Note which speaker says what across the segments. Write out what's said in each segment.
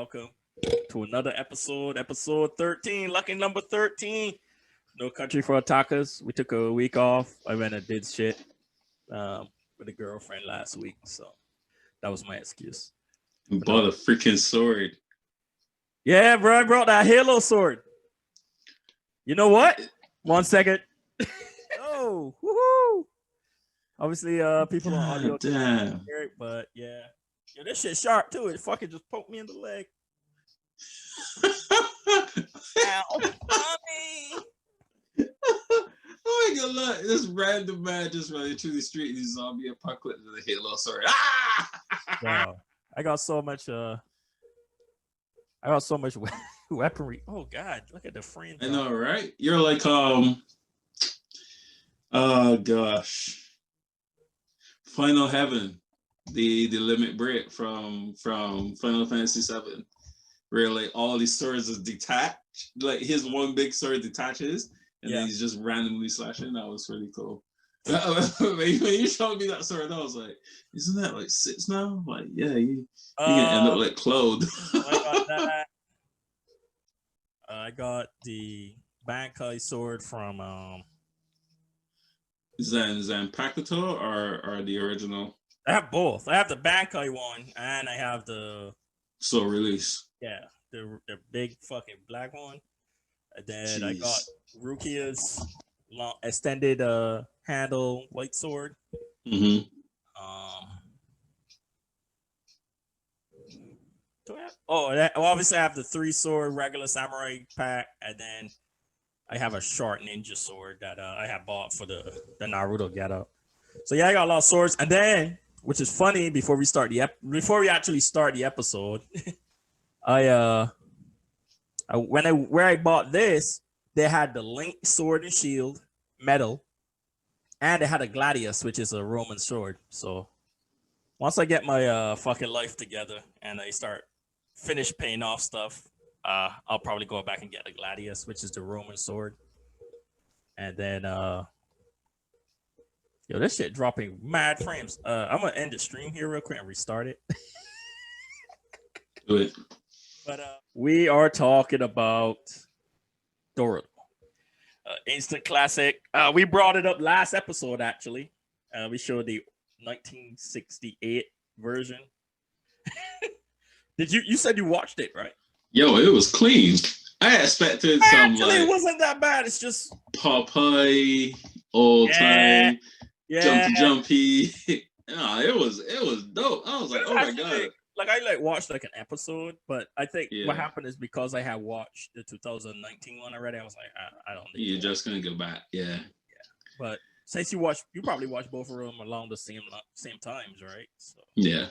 Speaker 1: welcome to another episode 13, lucky number 13. No Country for Otakus. We took a week off. I went and did shit with a girlfriend last week, so that was my excuse.
Speaker 2: Bought a freaking sword.
Speaker 1: Yeah, bro, I brought that Halo sword. You know what? 1 second. Oh, woohoo! Obviously, people on audio can't hear it, but yeah. Yo, this shit sharp too. It fucking just poked me in the leg. Ow, mommy!
Speaker 2: Oh my god, look, this random man just running through the street in his zombie apocalypse with a Halo sword. Ah!
Speaker 1: Wow. I got so much weaponry. Oh god, look at the frame.
Speaker 2: I know, right? You're like oh gosh. Final Heaven, the limit break from Final Fantasy VII, where like all these swords is detached, like his one big sword detaches, and then he's just randomly slashing. That was really cool. When you showed me that sword, I was like, "Isn't that like 6 now?" Like, yeah, you can end up like Claude.
Speaker 1: I got that. I got the Bankai sword from
Speaker 2: Zanpakuto or the original?
Speaker 1: I have both. I have the Bankai one and I have the
Speaker 2: Soul Release.
Speaker 1: Yeah, the big fucking black one. And then I got Rukia's long extended handle white sword.
Speaker 2: Mm-hmm.
Speaker 1: Obviously I have the 3 sword regular samurai pack, and then I have a short ninja sword that I have bought for the Naruto getup. So yeah, I got a lot of swords, and then, which is funny, before we actually start the episode, where I bought this, they had the Link sword and shield metal, and they had a Gladius, which is a Roman sword. So once I get my fucking life together and I finish paying off stuff, I'll probably go back and get a Gladius, which is the Roman sword. And then this shit dropping mad frames. I'm gonna end the stream here real quick and restart it.
Speaker 2: Do it.
Speaker 1: But we are talking about Dororo, instant classic. We brought it up last episode actually. We showed the 1968 version. You said you watched it, right?
Speaker 2: Yo, it was clean. I expected some
Speaker 1: actually, it wasn't that bad. It's just
Speaker 2: Popeye, old time, jumpy. No, it was dope. I was like, oh my god.
Speaker 1: Like I watched like an episode, but I think what happened is because I had watched the 2019 one already, I was like, I don't need.
Speaker 2: You're just gonna go back, yeah.
Speaker 1: But since you probably watched both of them along the same times, right? So
Speaker 2: yeah.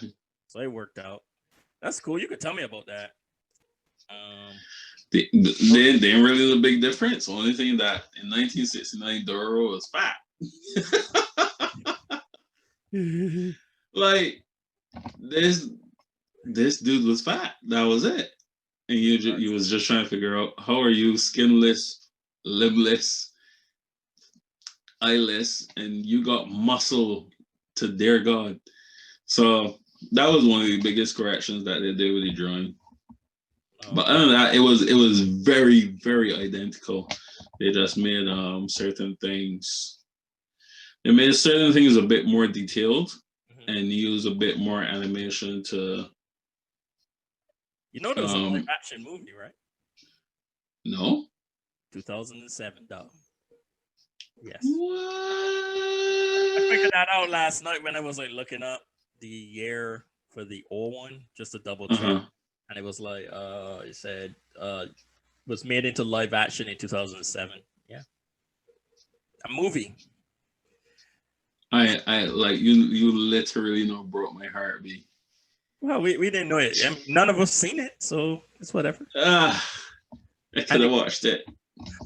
Speaker 1: So it worked out. That's cool. You could tell me about that.
Speaker 2: They didn't really know the big difference. The only thing that in 1969 Dororo was fat. Like this dude was fat. That was it. And you was just trying to figure out how are you skinless, lipless, eyeless, and you got muscle to their God. So that was one of the biggest corrections that they did with the drawing. But other than that, it was very, very identical. They just made certain things. They made certain things a bit more detailed and used a bit more animation to.
Speaker 1: There was a live action movie, right?
Speaker 2: No.
Speaker 1: 2007, dog. Yes.
Speaker 2: What?
Speaker 1: I figured that out last night when I was like looking up the year for the old one, just to double check. And it was like it said was made into live action in 2007. Yeah. A movie.
Speaker 2: I like you literally broke my heart, B.
Speaker 1: Well, we didn't know it. I mean, none of us seen it, so it's whatever.
Speaker 2: I could have watched it.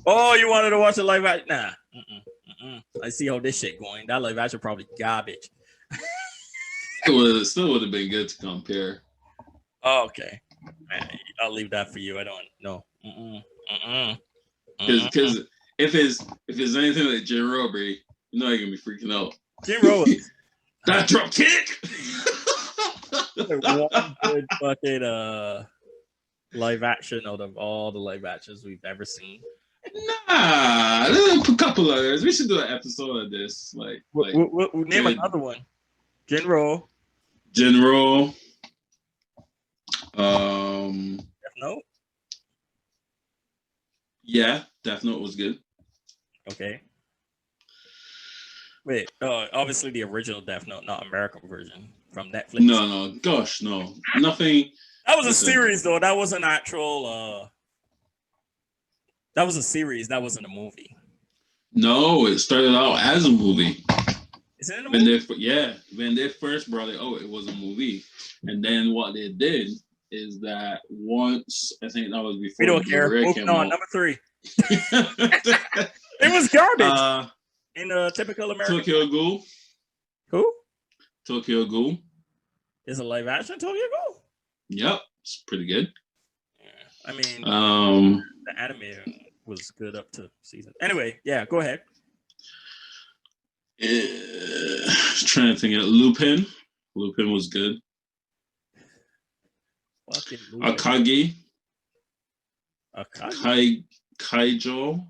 Speaker 1: Oh, you wanted to watch the live action? Nah. I see how this shit going. That live action probably garbage.
Speaker 2: It still would have been good to compare.
Speaker 1: Oh, okay. I'll leave that for you. I don't know.
Speaker 2: Because if it's anything like Jinro, you're not gonna be freaking out.
Speaker 1: Jinro,
Speaker 2: that drop kick.
Speaker 1: one good fucking live action out of all the live actions we've ever seen.
Speaker 2: Nah, there's a couple others. We should do an episode of this.
Speaker 1: We'll name another one. General.
Speaker 2: General.
Speaker 1: Death Note.
Speaker 2: Yeah, Death Note was good.
Speaker 1: Okay. Wait, obviously the original Death Note, not American version from Netflix.
Speaker 2: No, gosh, no, nothing.
Speaker 1: That was a series though. That was an actual. That was a series. That wasn't a movie.
Speaker 2: No, it started out as a movie.
Speaker 1: Is it in a movie?
Speaker 2: When they first brought it out, it was a movie, and then what they did is that once I think that was before
Speaker 1: we don't care. Moving on, number 3. It was garbage. In a typical American.
Speaker 2: Tokyo Ghoul.
Speaker 1: Who?
Speaker 2: Tokyo Ghoul.
Speaker 1: Is a live action Tokyo Ghoul?
Speaker 2: Yep, it's pretty good.
Speaker 1: Yeah, I mean, the anime was good up to season. Anyway, yeah, go ahead.
Speaker 2: Trying to think of Lupin. Lupin was good.
Speaker 1: Fucking Lupin.
Speaker 2: Akagi. Kaijo.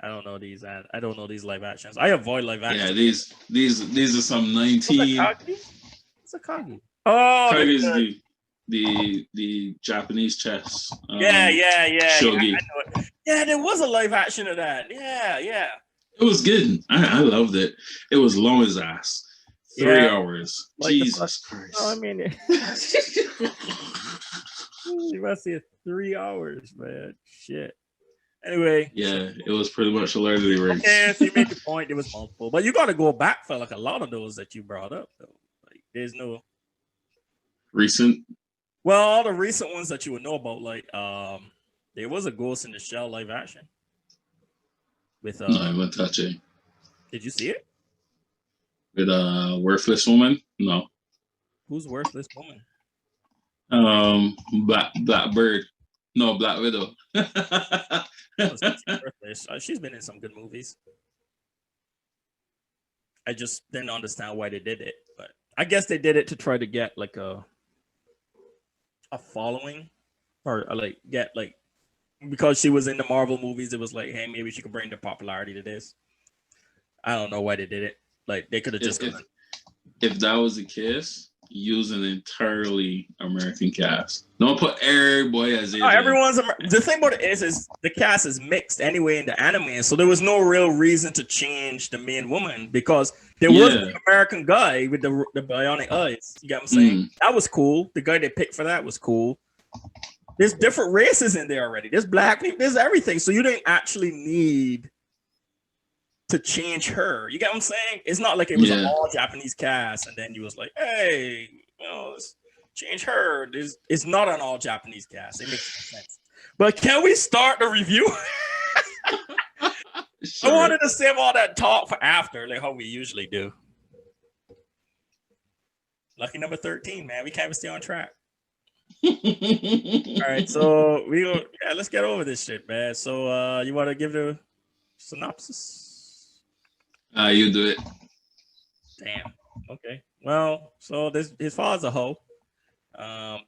Speaker 1: I don't know these. I don't know these live actions. I avoid live actions.
Speaker 2: Yeah, these are some 19.
Speaker 1: What's Akagi? Oh,
Speaker 2: Akagi is the Japanese chess.
Speaker 1: Yeah.
Speaker 2: Shogi.
Speaker 1: Yeah, there was a live action of that. Yeah.
Speaker 2: It was good. I loved it. It was long as ass. 3 hours. Like Jesus Christ.
Speaker 1: Oh, I mean, you must see 3 hours, man. Shit. Anyway.
Speaker 2: Yeah, it was pretty much a Lord of the Rings.
Speaker 1: Okay, if you make a point, it was multiple. But you got to go back for like a lot of those that you brought up, though. Like, there's no
Speaker 2: recent.
Speaker 1: Well, all the recent ones that you would know about, like, there was a Ghost in the Shell live action. With
Speaker 2: no, I won't touch it.
Speaker 1: Did you see it?
Speaker 2: With Worthless Woman? No.
Speaker 1: Who's Worthless Woman?
Speaker 2: Blackbird. No, Black Widow.
Speaker 1: She's been in some good movies. I just didn't understand why they did it, but I guess they did it to try to get like a following, or like get like, because she was in the Marvel movies. It was like, hey, maybe she could bring the popularity to this. I don't know why they did it. Like they could have just.
Speaker 2: If that was the case, use an entirely American cast. Don't put everybody as
Speaker 1: no, everyone's the thing about it is the cast is mixed anyway in the anime, so there was no real reason to change the main woman because there was an American guy with the bionic eyes. You get what I'm saying? That was cool. The guy they picked for that was cool. There's different races in there already. There's black people. There's everything. So you didn't actually need to change her. You get what I'm saying? It's not like it was an all Japanese cast and then you was like, hey, let's change her. It's not an all Japanese cast. It makes no sense. But can we start the review? Sure. I wanted to save all that talk for after, like how we usually do. Lucky number 13, man. We can't even stay on track. All right, so let's get over this shit, man. So you want to give the synopsis?
Speaker 2: You do it.
Speaker 1: Damn. Okay. Well, so his father's a hoe.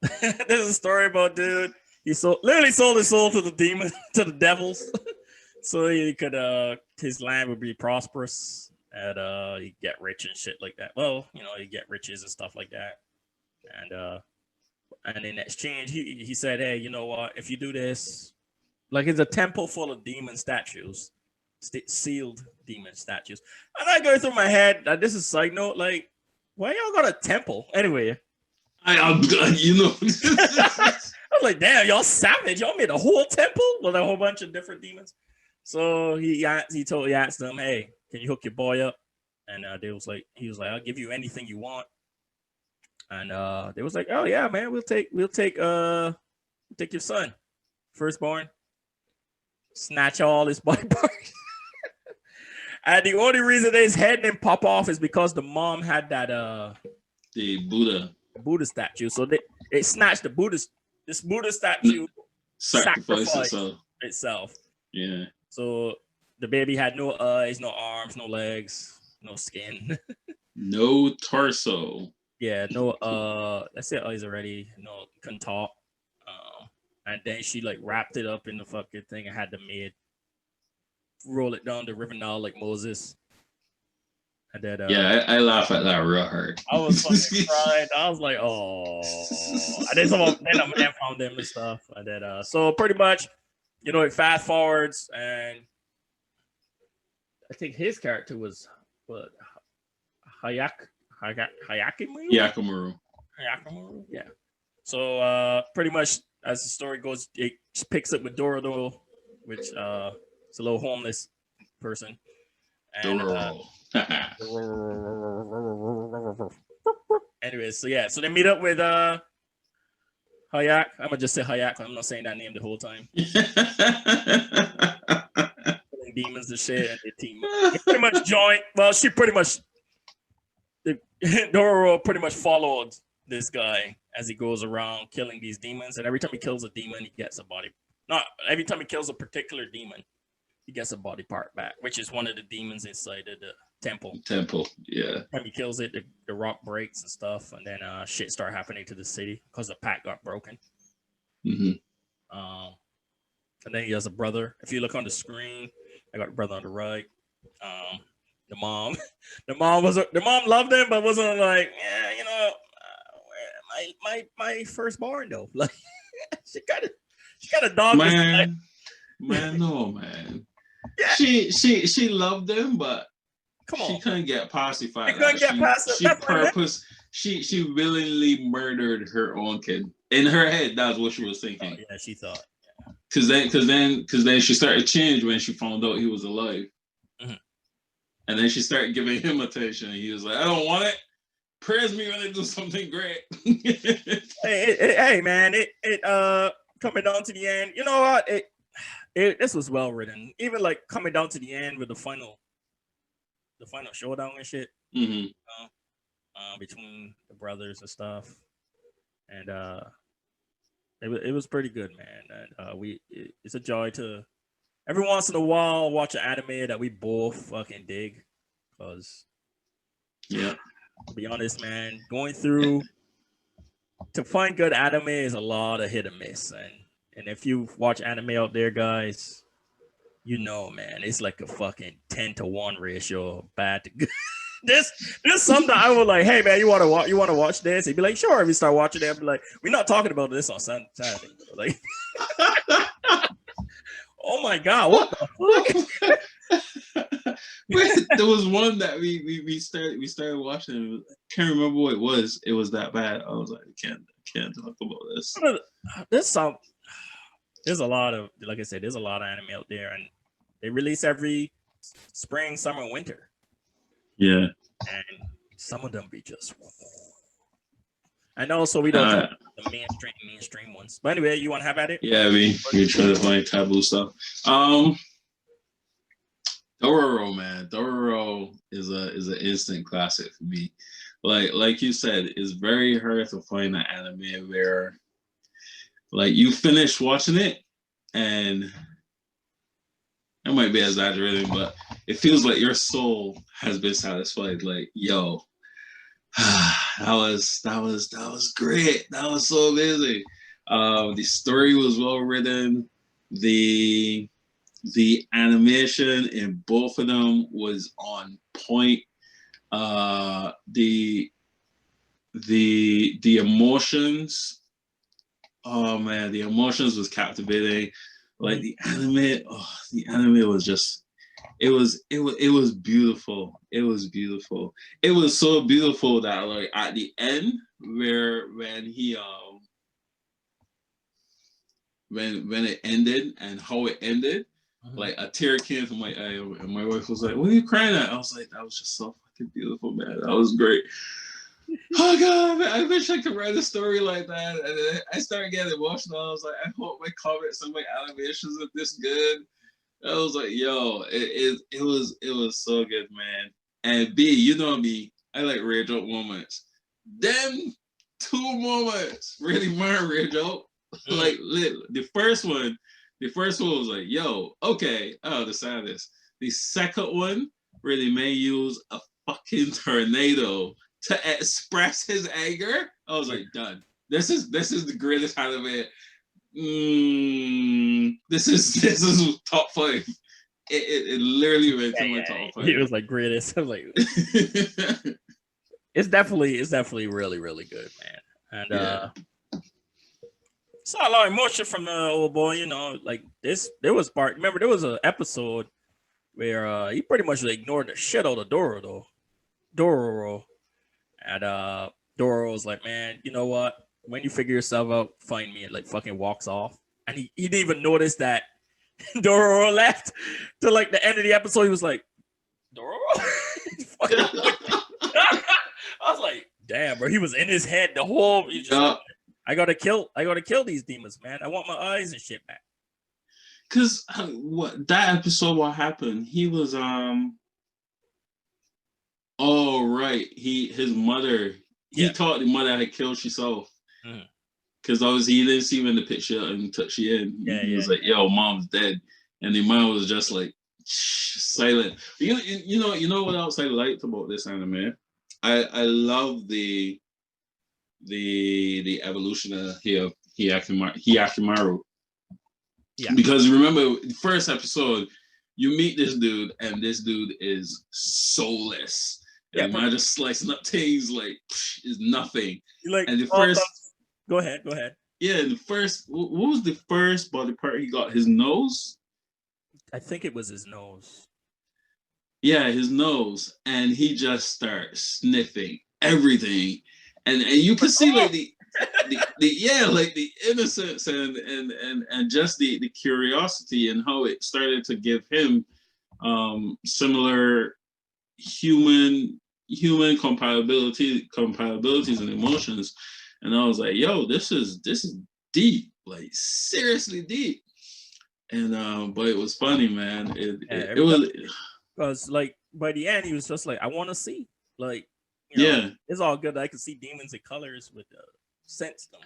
Speaker 1: This is a story about dude. He literally sold his soul to the demon, to the devils, so he could his land would be prosperous and he'd get rich and shit like that. Well, he'd get riches and stuff like that, and in exchange, he said, hey, you know what? If you do this, like it's a temple full of demon statues. Sealed demon statues. And I go through my head, this is a side note, like, why y'all got a temple? Anyway. I was like, damn, y'all savage. Y'all made a whole temple with a whole bunch of different demons. So he asked them, hey, can you hook your boy up? And he was like, I'll give you anything you want. And they was like, oh yeah, man, we'll take your son, firstborn, snatch all his body parts. And the only reason his head didn't pop off is because the mom had that
Speaker 2: the Buddha
Speaker 1: statue. So they snatched this Buddha statue, sacrificed itself.
Speaker 2: Yeah.
Speaker 1: So the baby had no eyes, no arms, no legs, no skin,
Speaker 2: no torso.
Speaker 1: Yeah, no. Let's say eyes already. No, couldn't talk. and then she like wrapped it up in the fucking thing and had the maid roll it down the river Nile like Moses. And then
Speaker 2: Yeah, I laugh at that real hard.
Speaker 1: I was fucking crying. I was like, oh. And then then a man found them and stuff. And then so pretty much, you know, it fast forwards, and I think his character was what Hayakimaru?
Speaker 2: Yakimaru.
Speaker 1: Hayakimaru? Yeah. So pretty much as the story goes, it picks up with Dororo, which is a little homeless person. And
Speaker 2: Dororo.
Speaker 1: anyways, so yeah, so they meet up with Hayak. I'm gonna just say Hayak. I'm not saying that name the whole time. Demons and shit, and they team. They pretty much joined. Well, she pretty much. Dororo pretty much followed this guy as he goes around killing these demons, and every time he kills a demon, he gets a body. Not every time he kills a particular demon, he gets a body part back, which is one of the demons inside of the temple.
Speaker 2: Yeah.
Speaker 1: Every time he kills it, the rock breaks and stuff, and then shit start happening to the city because the pact got broken. And then he has a brother. If you look on the screen, I got a brother on the right. The mom loved him, but wasn't like, yeah, you know, my firstborn though. Like she kind of dogged
Speaker 2: man, no, man. Yeah. She loved him, but come on, she couldn't get pacified. She willingly murdered her own kid. In her head, that's what she was thinking.
Speaker 1: Oh, yeah, she thought.
Speaker 2: Because then she started to change when she found out he was alive. And then she started giving him attention. And he was like, I don't want it. Praise me when they do something great.
Speaker 1: hey, man, it coming down to the end. You know what? This was well written. Even like coming down to the end with the final showdown and shit. Between the brothers and stuff. And it was pretty good, man. And it's a joy to every once in a while watch an anime that we both fucking dig. Cause
Speaker 2: yeah,
Speaker 1: to be honest, man, going through to find good anime is a lot of hit and miss. And if you watch anime out there, guys, you know, man, it's like a fucking 10-to-1 ratio of bad to good. There's something I was like, hey man, you want to watch this? He'd be like, sure. If you start watching it, I'd be like, we're not talking about this on Saturday. Like, oh my god, what the fuck?
Speaker 2: There was one that we started watching. I can't remember what it was. It was that bad. I was like, I can't talk about this.
Speaker 1: There's a lot of, like I said, there's a lot of anime out there, and they release every spring, summer, winter.
Speaker 2: Yeah.
Speaker 1: And some of them be just. And also, we don't talk the mainstream ones. But anyway, you want to have at it?
Speaker 2: Yeah, we try to find taboo stuff. Dororo, man. Dororo is an instant classic for me. Like you said, it's very hard to find an anime where like you finish watching it and I might be exaggerating, but it feels like your soul has been satisfied. Like, yo, that was great. That was so amazing. The story was well written. The animation in both of them was on point. The emotions. Oh man, the emotions was captivating. Like the anime was just it was beautiful. It was beautiful. It was so beautiful that like at the end when it ended and how it ended, like a tear came from my eye and my wife was like, what are you crying at? I was like, that was just so fucking beautiful, man. That was great. Oh god, man, I wish I could write a story like that. And then I started getting emotional. I was like, I hope my comics and my animations are this good. I was like, yo, it was so good, man. And B, you know me, I like rage out moments. Them 2 moments really weren't rage out. Like the first one was like, yo, okay, I understand this. The second one really may use a fucking tornado to express his anger. I was like, done. This is the greatest anime. This is top 5. It literally went to my top 5.
Speaker 1: It was like greatest. I was like, it's definitely really, really good, man. And saw a lot of emotion from the old boy, you know, like this. There was part. Remember, there was an episode where he pretty much ignored the shit out of Dororo, and Dororo was like, "Man, you know what? When you figure yourself out, find me." And like fucking walks off, and he didn't even notice that Dororo left to like the end of the episode. He was like, "Dororo." I was like, "Damn, bro." He was in his head the whole. I gotta kill these demons, man. I want my eyes and shit back.
Speaker 2: Cause what that episode? What happened? He was Oh right, his mother. He thought the mother had killed herself. Because obviously he didn't see him in the picture and touch you in. He was like, "Yo, mom's dead," and the mom was just like silent. You know what else I liked about this anime? I love the evolution of Hyakimaru. Yeah. Because remember the first episode, you meet this dude, and this dude is soulless. And man just slicing up things like is nothing.
Speaker 1: Like,
Speaker 2: and the first
Speaker 1: Go ahead.
Speaker 2: Yeah, the first what was the first body part he got? His nose?
Speaker 1: I think it was his nose.
Speaker 2: Yeah, his nose. And he just starts sniffing everything. And you can see like the innocence and just the curiosity and how it started to give him similar human compatibilities and emotions. And I was like, yo, this is deep, like seriously deep. And but it was funny, man. It was
Speaker 1: because like by the end he was just like, I want to see, like, you know, it's all good. I can see demons and colors with sense them.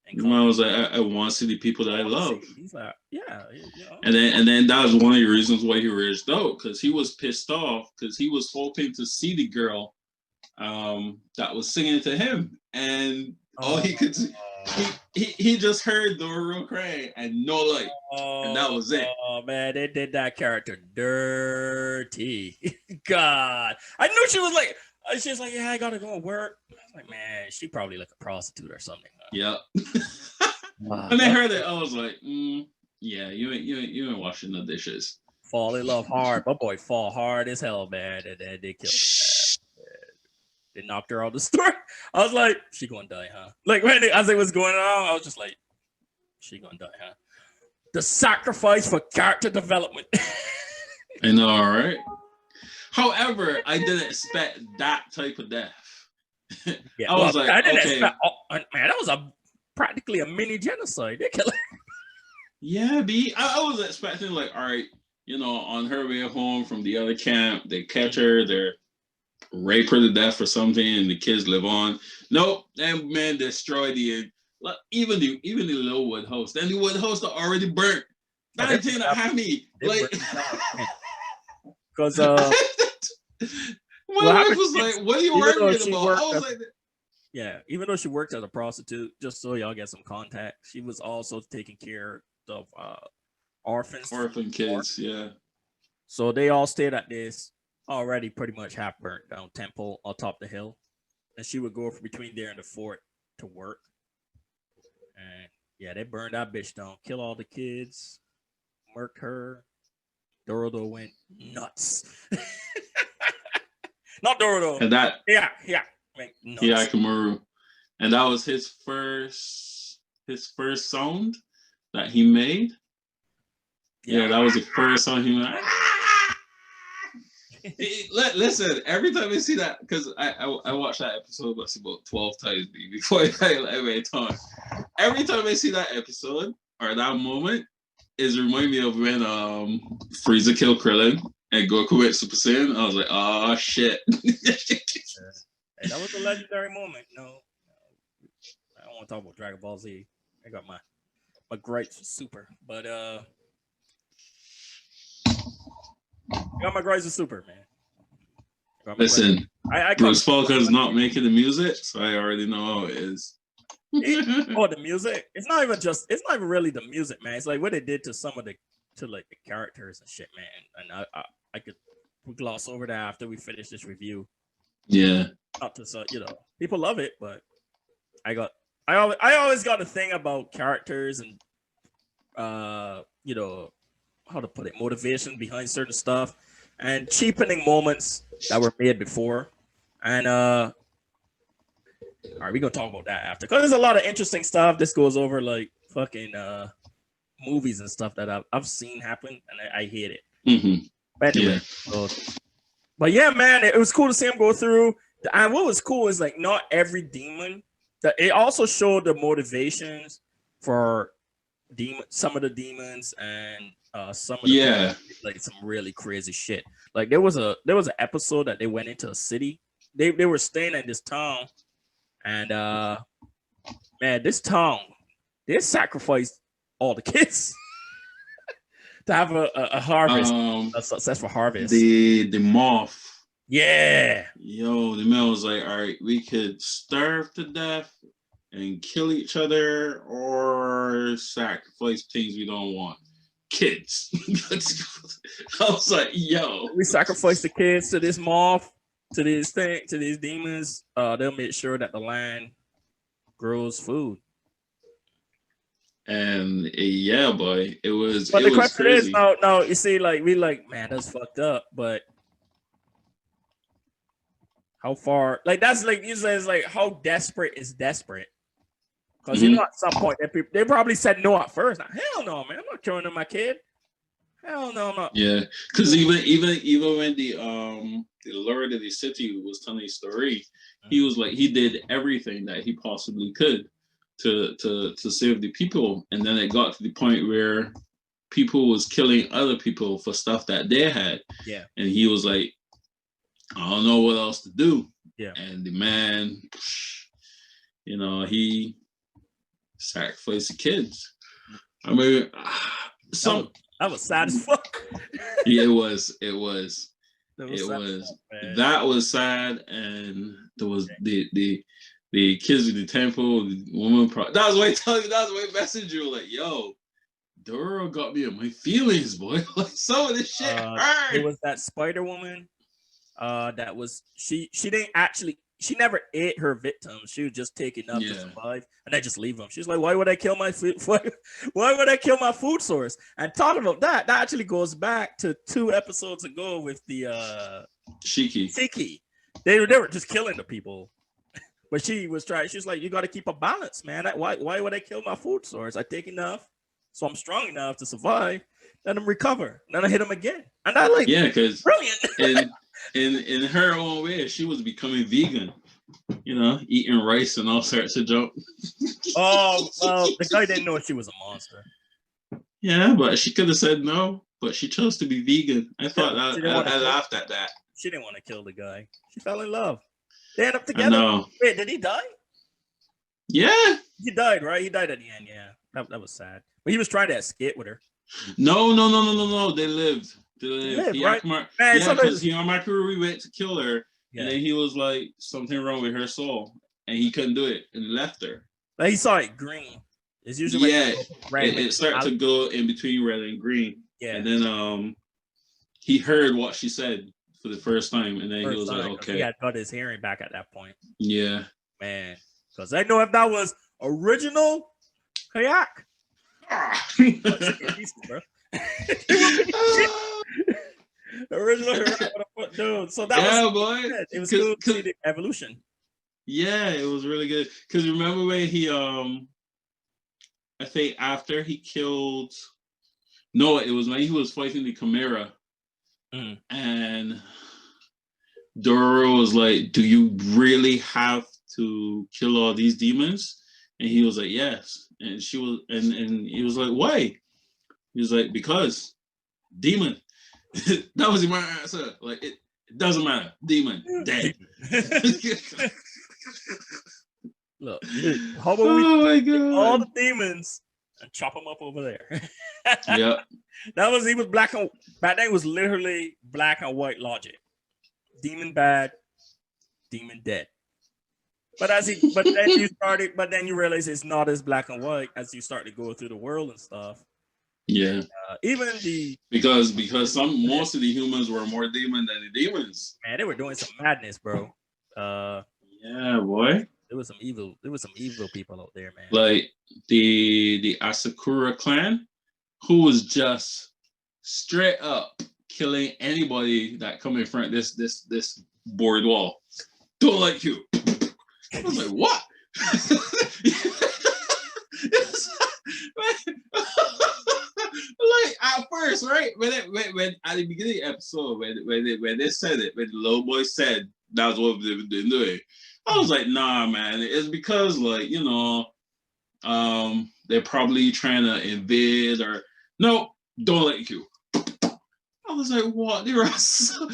Speaker 2: And I was like, I want to see the people that I love.
Speaker 1: He's like, yeah. You know.
Speaker 2: And then that was one of the reasons why he raged out, because he was pissed off because he was hoping to see the girl that was singing to him, and all he could he just heard Dororo crying and no light, and that was it.
Speaker 1: Oh man, they did that character dirty. God, I knew she was like, yeah, I gotta go to work. I was like, man, she probably like a prostitute or something.
Speaker 2: Yep. When I heard it, I was like, yeah, you ain't washing the dishes.
Speaker 1: Fall in love hard, my boy. Fall hard as hell, man, and then they killed her. They knocked her out the store. I was like, she gonna die, huh? Like as it was going on, I was just like, she gonna die, huh? The sacrifice for character development.
Speaker 2: I know, right? However, I didn't expect that type of death.
Speaker 1: Yeah, I was like, I didn't expect. Man, that was practically a mini genocide. They killed her.
Speaker 2: Yeah, I was expecting like, all right, you know, on her way home from the other camp, they catch her, they're rape her to death or something, and the kids live on. Nope, that man destroyed even the Lillwood house. Then the wood house are already burnt. That ain't thing that had me like.
Speaker 1: Because
Speaker 2: my wife was like, "What are you worrying about?" I was like,
Speaker 1: "Yeah." Even though she worked as a prostitute, just so y'all get some contact, she was also taking care of orphan kids.
Speaker 2: Yeah.
Speaker 1: So they all stayed at this already pretty much half burnt down temple on top of the hill, and she would go between there and the fort to work. And yeah, they burned that bitch down, kill all the kids, murked her. Dororo went nuts. Not Dororo.
Speaker 2: And that
Speaker 1: Hyakimaru.
Speaker 2: And that was his first sound that he made. Yeah, that was the first song he made. Listen, every time I see that, because I watched that episode about 12 times before I time. Every time I see that episode or that moment, is remind me of when Frieza killed Krillin and Goku went Super Saiyan. I was like, oh shit.
Speaker 1: Hey, that was a legendary moment. No, I don't want to talk about Dragon Ball Z. I got my gripes with Super, but I got my gripes with Super, man.
Speaker 2: Listen, Bruce Falcon's not making the music, so I already know how it is.
Speaker 1: Oh, the music. It's not even really the music, man. It's like what they did to some of the like the characters and shit, man. And I could gloss over that after we finish this review.
Speaker 2: Yeah.
Speaker 1: Not to people love it, but I always got a thing about characters and how to put it, motivation behind certain stuff and cheapening moments that were made before. And all right, we're gonna talk about that after because there's a lot of interesting stuff. This goes over like fucking movies and stuff that I've seen happen and I hate it.
Speaker 2: Mm-hmm.
Speaker 1: But anyway, but yeah, man, it was cool to see him go through. And what was cool is like not every demon. It also showed the motivations for some of the demons and some of the like some really crazy shit. Like there was an episode that they went into a city. They were staying in this town, and man, this town they sacrificed all the kids to have a harvest, a successful harvest.
Speaker 2: The moth.
Speaker 1: Yeah.
Speaker 2: Yo, the man was like, all right, we could starve to death and kill each other or sacrifice things we don't want. Kids. I was like, yo.
Speaker 1: We sacrifice the kids to this moth, to these demons. They'll make sure that the land grows food.
Speaker 2: And yeah, boy, it was.
Speaker 1: But
Speaker 2: the
Speaker 1: question is, no, you see, like we like, man, that's fucked up. But how far? Like that's like you say, it's like how desperate is desperate? Because at some point they probably said no at first. Now, hell no, man, I'm not killing my kid. Hell no, I'm not.
Speaker 2: Yeah, because even when the Lord of the City was telling his story, he was like he did everything that he possibly could to save the people, and then it got to the point where people was killing other people for stuff that they had.
Speaker 1: Yeah,
Speaker 2: and he was like, I don't know what else to do.
Speaker 1: Yeah,
Speaker 2: and the man, he sacrificed the kids. I mean,
Speaker 1: that was sad as fuck.
Speaker 2: Yeah, it was. That was sad, and there was the kids with the temple, the woman. That was why message you like, yo, Dororo got me in my feelings, boy. Like some of this shit hurt.
Speaker 1: It was that Spider Woman. That was she didn't actually. She never ate her victims. She was just taking up to survive, and I just leave them. She's like, "Why would I kill my food? Why would I kill my food source?" And talking about that actually goes back to 2 episodes ago with the Shiki. They were just killing the people, but she was trying. She's like, "You got to keep a balance, man. Why would I kill my food source? I take enough, so I'm strong enough to survive. Let them recover. Then I hit them again." And I like,
Speaker 2: because
Speaker 1: brilliant.
Speaker 2: In her own way, she was becoming vegan, eating rice and all sorts of junk.
Speaker 1: Oh, well, the guy didn't know she was a monster.
Speaker 2: Yeah, but she could have said no, but she chose to be vegan. I laughed at that.
Speaker 1: She didn't want to kill the guy. She fell in love. They ended up together. I know. Wait, did he die?
Speaker 2: Yeah.
Speaker 1: He died, right? He died at the end, yeah. That was sad. But he was trying to escape with her.
Speaker 2: No. They lived.
Speaker 1: Right?
Speaker 2: Because Hiyamakuri went to kill her, and then he was like, something wrong with her soul, and he couldn't do it, and left her.
Speaker 1: Like he saw it green. It's usually
Speaker 2: it started to go in between red and green.
Speaker 1: Yeah.
Speaker 2: And then he heard what she said for the first time, and then he was like, okay.
Speaker 1: He had got his hearing back at that point.
Speaker 2: Yeah.
Speaker 1: Man. Because I know if that was original kayak. Original dude. So that
Speaker 2: boy.
Speaker 1: It was cool to see the evolution.
Speaker 2: Yeah, it was really good. Because remember when he I think after he killed it was when he was fighting the Chimera. And Dororo was like, do you really have to kill all these demons? And he was like, yes. And she was and he was like, why? He was like, because demon. That was my answer. Like it doesn't matter. Demon dead.
Speaker 1: Look, how about we take all the demons and chop them up over there?
Speaker 2: Yeah.
Speaker 1: He was black and back then it was literally black and white logic. Demon bad, demon dead. But but then you realize it's not as black and white as you start to go through the world and stuff.
Speaker 2: Yeah.
Speaker 1: Even the
Speaker 2: because most of the humans were more demon than the demons.
Speaker 1: man, they were doing some madness, bro.
Speaker 2: Yeah, boy.
Speaker 1: There was some evil people out there, man.
Speaker 2: Like the Asakura clan, who was just straight up killing anybody that come in front of this board wall. Don't like you. I was like, what? Like at first, right? When at the beginning of the episode, when they said it, when the little boy said that's what they've been doing, I was like, nah, man. It's because like, they're probably trying to invade or no, don't like you. I was like, what? They were so,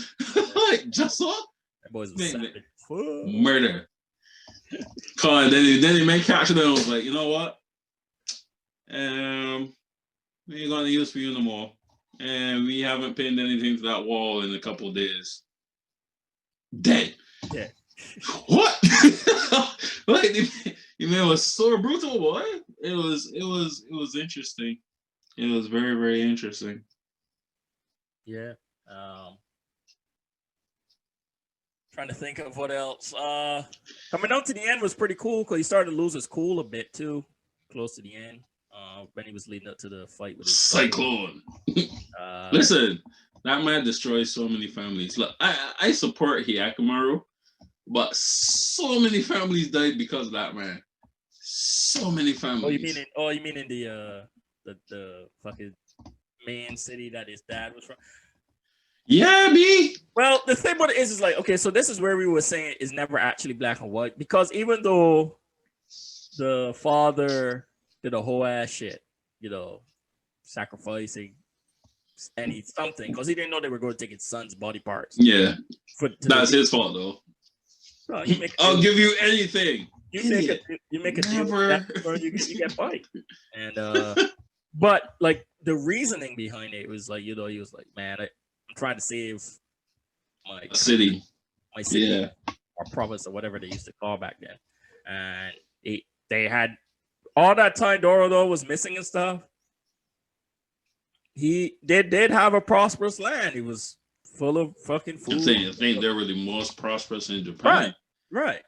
Speaker 2: like just what?
Speaker 1: That boy's a savage.
Speaker 2: Murder. Then the main character then was like, you know what? We ain't gonna use for you no more. And we haven't pinned anything to that wall in a couple of days. Dead.
Speaker 1: Yeah.
Speaker 2: What? Like the man was so brutal, boy. It was interesting. It was very, very interesting.
Speaker 1: Yeah. Trying to think of what else. Coming out to the end was pretty cool because he started to lose his cool a bit too, close to the end. When he was leading up to the fight with his
Speaker 2: Cyclone. Listen, that man destroys so many families. Look, I support Hyakkimaru, but so many families died because of that man. So many families.
Speaker 1: You mean in the fucking main city that his dad was from?
Speaker 2: Yeah, B.
Speaker 1: Well, the thing about it is like, okay, so this is where we were saying it's never actually black and white because even though the father did a whole ass shit, sacrificing something because he didn't know they were going to take his son's body parts.
Speaker 2: Yeah, that's his fault though.
Speaker 1: No,
Speaker 2: I'll give you anything.
Speaker 1: You make a deal with that, or you get fight. And but like the reasoning behind it was like, he was like, man, I'm trying to save my
Speaker 2: city,
Speaker 1: yeah, or province or whatever they used to call back then. And they had all that time Dororo was missing and stuff. They did have a prosperous land. It was full of fucking food.
Speaker 2: I think they were the most prosperous in Japan.
Speaker 1: Right.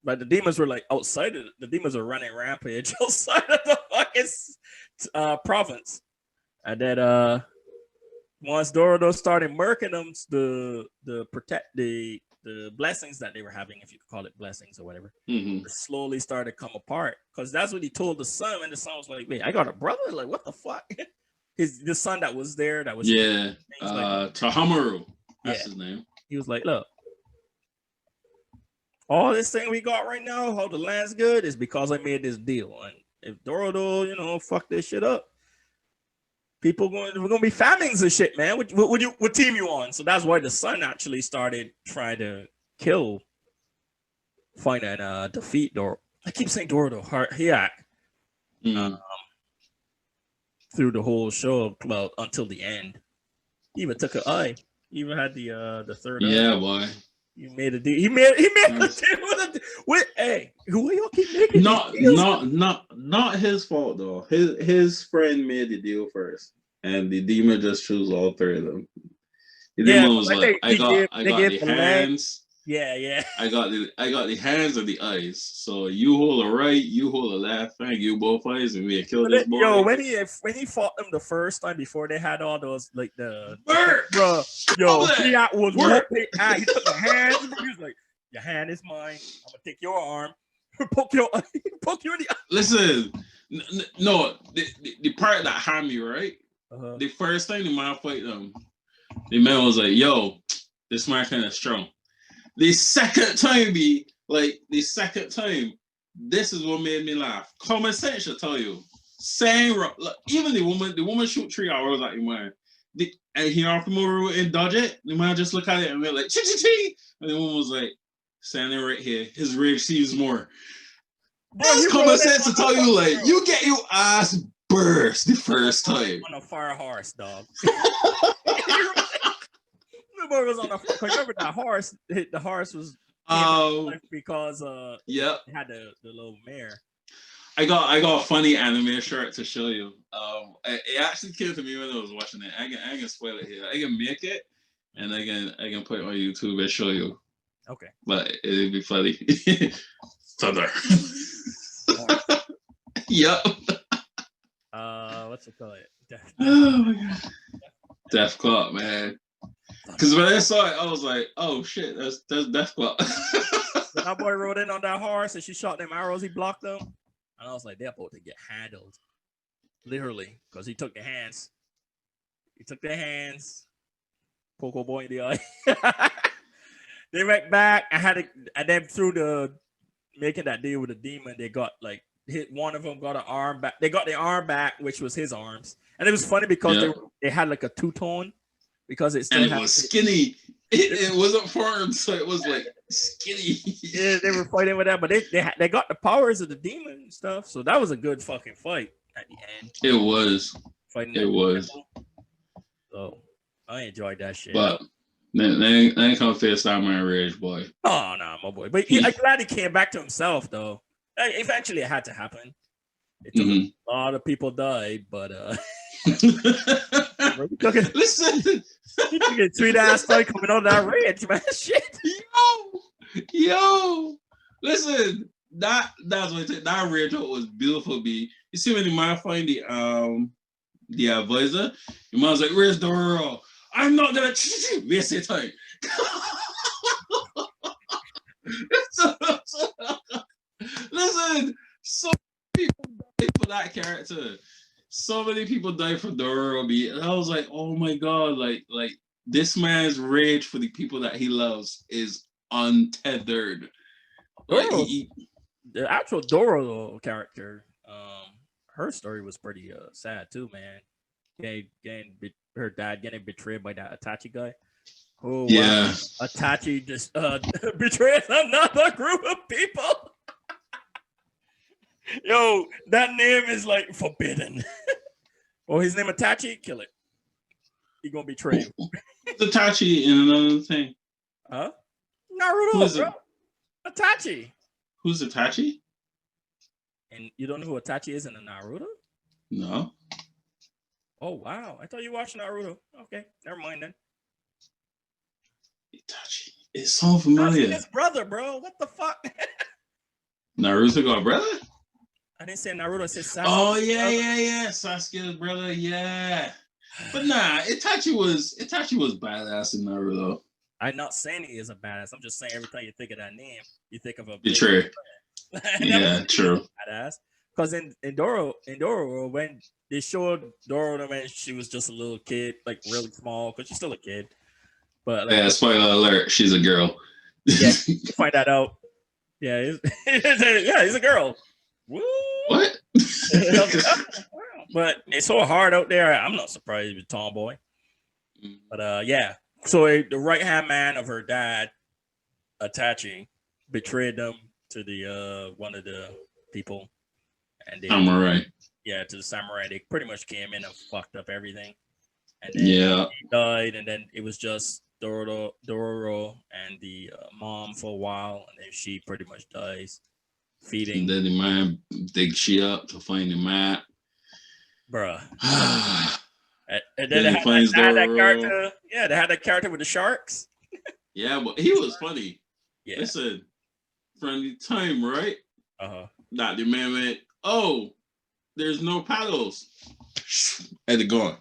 Speaker 1: But the demons were like outside of the demons were running rampage outside of the fucking province. And then once Dororo started murking them, the blessings that they were having, if you could call it blessings or whatever, slowly started to come apart. Because that's what he told the son, and the son was like, wait, I got a brother? Like, what the fuck? The son that was there, that was
Speaker 2: Tahamaru. That's his name.
Speaker 1: He was like, look, all this thing we got right now, how the land's good, is because I made this deal. And if Dororo, fuck this shit up, we're gonna be famines and shit, man. What team you on? So that's why the son actually started trying to find and defeat Dororo. I keep saying Dororo, Hyak. Through the whole show until the end. He even took an eye. He even had the third eye.
Speaker 2: Yeah, boy.
Speaker 1: He made a deal. He made a deal with hey, who y'all keep making?
Speaker 2: Not his fault though. His friend made the deal first, and the demon just chose all three of them. The demon was like, I got the hands.
Speaker 1: Yeah.
Speaker 2: I got the hands and the eyes. So you hold the right, you hold the left, and you both eyes, and we kill this boy.
Speaker 1: Yo, when he fought them the first time before they had all those like he was whooping. He took the hands. He was like, "Your hand is mine. I'm gonna take your arm, poke you in the eye."
Speaker 2: Listen, no, the part that harmed me, right? The first time the man fight them, the man was like, "Yo, this man kind of strong." The second time, this is what made me laugh. Common sense should tell you. Same, like, even the woman shoot 3 arrows at the man. And he offered more and dodge it. The man just look at it and went like, chi. And the woman was like, standing right here. His rage sees more. That's common sense to tell you, like, you get your ass burst the first time.
Speaker 1: On a fire horse, dog. Was on remember that horse? The horse was came back to
Speaker 2: Oh,
Speaker 1: life because
Speaker 2: yep.
Speaker 1: it had the little mare.
Speaker 2: I got a funny anime shirt to show you. It actually came to me when I was watching it. I can spoil it here. I can make it, and I can put it on YouTube and show you.
Speaker 1: Okay.
Speaker 2: But it'd be funny. Thunder. Yep.
Speaker 1: What's it called?
Speaker 2: Oh my god. Death Clock, man. Because when I saw it, I was like, "Oh shit, that's Death Clock."
Speaker 1: When that boy rode in on that horse and she shot them arrows, he blocked them, and I was like, they're about to get handled, literally, because he took the hands. He took their hands, Poco boy in the eye. They went back and then through the making that deal with the demon, they got like hit one of them got an arm back. They got the arm back, which was his arms, and it was funny because
Speaker 2: Yep.
Speaker 1: they had like a two tone because it still
Speaker 2: And it
Speaker 1: had
Speaker 2: was skinny. It wasn't firm, so it was like skinny.
Speaker 1: Yeah, they were fighting with that, but they got the powers of the demon and stuff. So that was a good fucking fight at the end.
Speaker 2: It was.
Speaker 1: Fighting
Speaker 2: It was.
Speaker 1: So I enjoyed that shit.
Speaker 2: But they ain't come face Samurai Rage, boy.
Speaker 1: Oh no, my boy. But I'm glad he came back to himself though. Eventually it had to happen. It took a lot of people died, but
Speaker 2: listen.
Speaker 1: You took a sweet ass fight coming on that rage, man. Shit.
Speaker 2: Yo. Listen, that's what that rage was beautiful, B. You see when the man find the advisor, your man's like, "Where's Dororo? I'm not gonna waste your time." Listen, so many people died for that character. So many people died for Dororo. B. And I was like, oh my god, like this man's rage for the people that he loves is untethered. Like
Speaker 1: the actual Dororo character, her story was pretty sad too, man. Her dad getting betrayed by that Itachi guy. Oh
Speaker 2: yeah.
Speaker 1: Wow. Itachi just betrays another group of people. Yo, that name is like forbidden. Oh, his name Itachi, kill it. He gonna betray you.
Speaker 2: Itachi in another thing.
Speaker 1: Huh? Naruto, bro. Itachi.
Speaker 2: Who's Itachi?
Speaker 1: And you don't know who Itachi is in the Naruto?
Speaker 2: No.
Speaker 1: Oh wow! I thought you watched Naruto. Okay, never mind then.
Speaker 2: Itachi. It's so familiar.
Speaker 1: His brother, bro. What the fuck?
Speaker 2: Naruto got a brother?
Speaker 1: I didn't say Naruto. I said Sasuke.
Speaker 2: Oh yeah. Sasuke's brother, yeah. But nah, Itachi was badass in Naruto.
Speaker 1: I'm not saying he is a badass. I'm just saying every time you think of that name, you think of a
Speaker 2: true. Yeah, true.
Speaker 1: Badass. Because in Dororo, when they showed Dororo when she was just a little kid, like really small, because she's still a kid. But like,
Speaker 2: yeah, spoiler alert, she's a girl.
Speaker 1: Yeah, you find that out. Yeah, he's a girl. Woo!
Speaker 2: What?
Speaker 1: But it's so hard out there. I'm not surprised with tomboy. But yeah. So the right hand man of her dad, Itachi, betrayed them to the one of the people, and they,
Speaker 2: samurai.
Speaker 1: Yeah, to the samurai. They pretty much came in and fucked up everything. And then he died, and then it was just Dororo and the mom for a while, and then she pretty much dies. Feeding.
Speaker 2: And then the man digs she up to find the map.
Speaker 1: Bruh. And then they had that character. Yeah, they had that character with the sharks.
Speaker 2: Yeah, but he was funny.
Speaker 1: Yeah.
Speaker 2: Listen, from the time, right?
Speaker 1: Uh-huh.
Speaker 2: That the man went, oh, there's no paddles. And they're gone.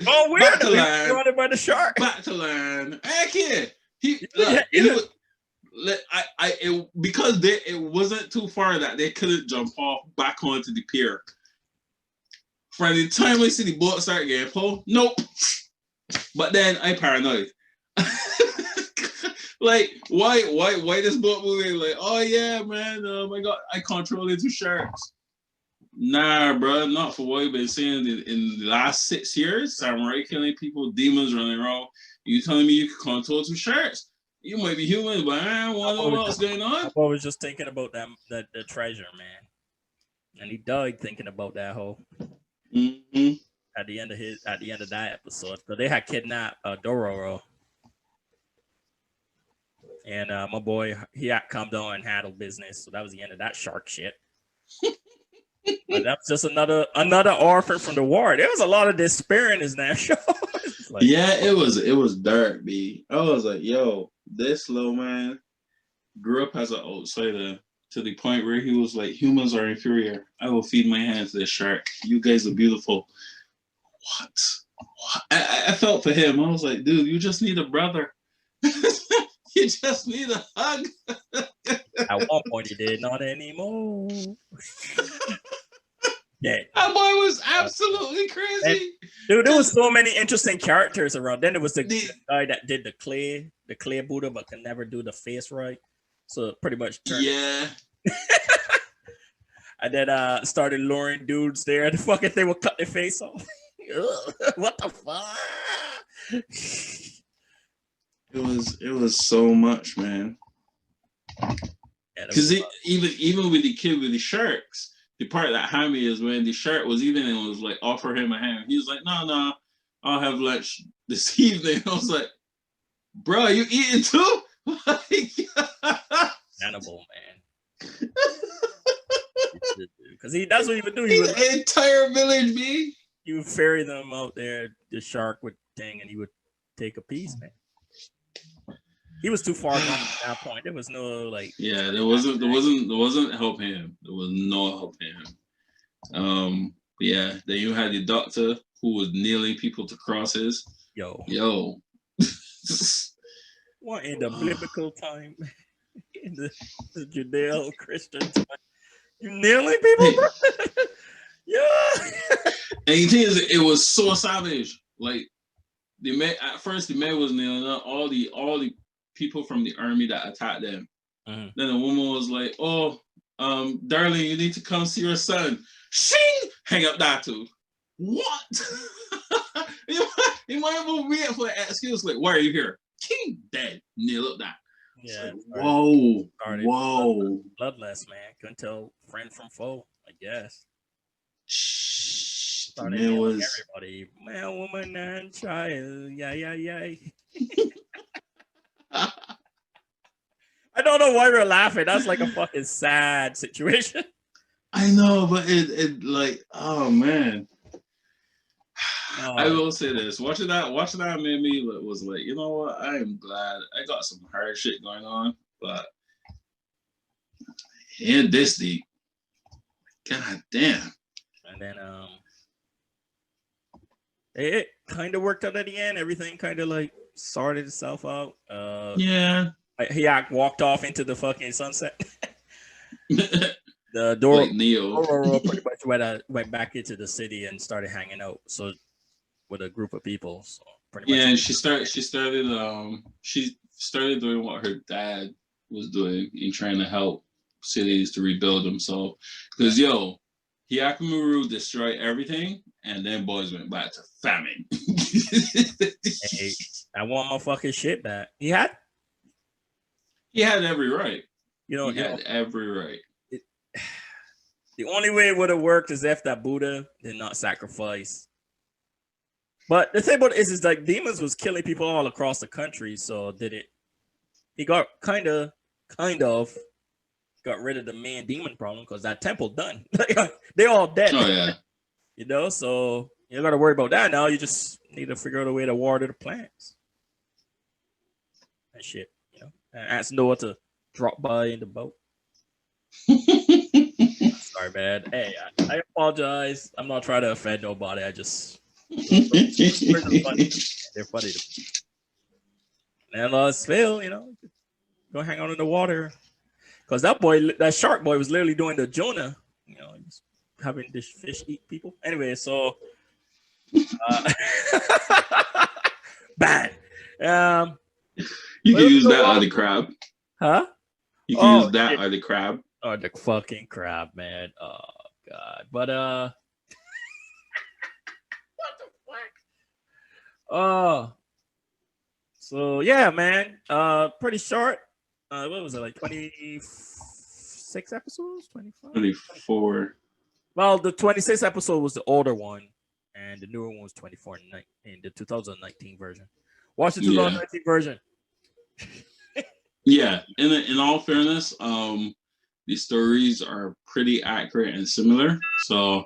Speaker 1: Oh, weird. Back to land. Surrounded by the shark.
Speaker 2: Back to land. Heck yeah. Because it wasn't too far that they couldn't jump off back onto the pier. From the time I see the boat start getting pulled, nope. But then I paranoid. Like, why this boat moving? Like, oh yeah, man, oh my god, I control it to sharks. Nah, bro, not for what you've been seeing in the last 6 years. Samurai killing people, demons running around. You telling me you can control two sharks? You might be human, but I don't want to know what's going on.
Speaker 1: I was just thinking about the treasure, man, and he died thinking about that whole.
Speaker 2: Mm-hmm.
Speaker 1: At the end of that episode, so they had kidnapped Dororo. And my boy, he had come down and handled business. So that was the end of that shark shit. But that's just another orphan from the war. There was a lot of despair in his damn show. Like,
Speaker 2: yeah, it was dark, B. I was like, yo, this little man grew up as an outsider to the point where he was like, humans are inferior. I will feed my hands to this shark. You guys are beautiful. What? I felt for him. I was like, dude, you just need a brother. You just need a hug.
Speaker 1: At one point, he did not anymore. Yeah,
Speaker 2: that boy was absolutely crazy.
Speaker 1: Dude, there was so many interesting characters around. Then there was the guy that did the clay Buddha, but could never do the face right. So pretty much turned.
Speaker 2: Yeah.
Speaker 1: And then started luring dudes there. The fucking thing would cut their face off. What the fuck?
Speaker 2: It was so much, man. Because even with the kid with the sharks, the part that had me is when the shark was eating and was like, offer him a hand. He was like, no, I'll have lunch this evening. I was like, bro, you eating too?
Speaker 1: Cannibal, man. Because that's what he would do.
Speaker 2: The entire village, B.
Speaker 1: He would ferry them out there. The shark would thing, and he would take a piece, man. He was too far gone at that point. There was no like.
Speaker 2: Yeah, there wasn't helping him. There was no helping him. Yeah. Then you had the doctor who was kneeling people to crosses. Yo.
Speaker 1: What in the biblical time? In the Judeo-Christian time? You kneeling people, bro? Yeah.
Speaker 2: And the thing is, it was so savage. Like at first the man was kneeling up, all the people from the army that attacked them. Then the woman was like, "Oh, darling, you need to come see your son." Shing! Hang up that too. What? you might have wait for an excuse like, "Why are you here?" King dead. Kneel up that.
Speaker 1: Yeah.
Speaker 2: Like, whoa.
Speaker 1: Bloodless, man. Couldn't tell friend from foe, I guess.
Speaker 2: Started was
Speaker 1: everybody, man, woman, and child. Yeah. I don't know why we're laughing. That's like a fucking sad situation.
Speaker 2: I know, but it like, oh man. I will say this: watching that made me was like, you know what? I am glad I got some hard shit going on, but in this deep, god damn.
Speaker 1: And then it kind of worked out at the end. Everything kind of like sorted itself out.
Speaker 2: Yeah.
Speaker 1: He walked off into the fucking sunset. The Dororo pretty much went back into the city and started hanging out. So with a group of people. So pretty much.
Speaker 2: Yeah, and she started doing what her dad was doing in trying to help cities to rebuild themselves. Because Hyakumuru destroyed everything, and then boys went back to famine.
Speaker 1: Hey, I want my fucking shit back. He had
Speaker 2: every right. He had every right.
Speaker 1: The only way it would have worked is if that Buddha did not sacrifice. But the thing about it is like demons was killing people all across the country. So he got kind of got rid of the main demon problem because that temple done. They all dead.
Speaker 2: Oh yeah.
Speaker 1: So you don't got to worry about that now. You just need to figure out a way to water the plants and shit. And ask Noah to drop by in the boat. Sorry, man. Hey, I apologize. I'm not trying to offend nobody. I just they're funny to me. And let's Phil, go hang out in the water. Because that shark boy was literally doing the Jonah, just having this fish eat people. Anyway, so bad.
Speaker 2: You can use that on the crab.
Speaker 1: Huh?
Speaker 2: You can use that on the crab.
Speaker 1: Oh, the fucking crab, man. Oh god. But what the fuck? Oh. So yeah, man. Pretty short. What was it, like 26 episodes? 25?
Speaker 2: 24.
Speaker 1: Well, the 26th episode was the older one, and the newer one was 24 in the 2019 version. Watch the 2019 version.
Speaker 2: Yeah, in all fairness, the stories are pretty accurate and similar. So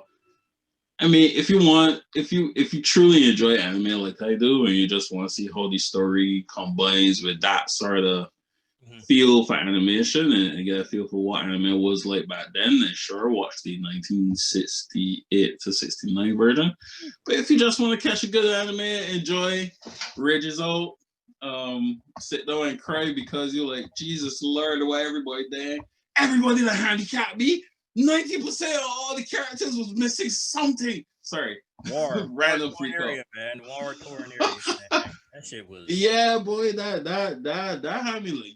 Speaker 2: I mean, if you truly enjoy anime like I do, and you just want to see how the story combines with that sort of
Speaker 1: Mhm.
Speaker 2: feel for animation and get a feel for what anime was like back then, then sure, watch the 1968 to 69 version. But if you just want to catch a good anime, enjoy Rages Out, sit down and cry because you're like, Jesus Lord, why everybody there? Everybody that handicapped me, 90% of all the characters was missing something. Sorry, random
Speaker 1: Torn
Speaker 2: freak out.
Speaker 1: area, man. War torn area, man. That shit was.
Speaker 2: Yeah, boy, that had me like,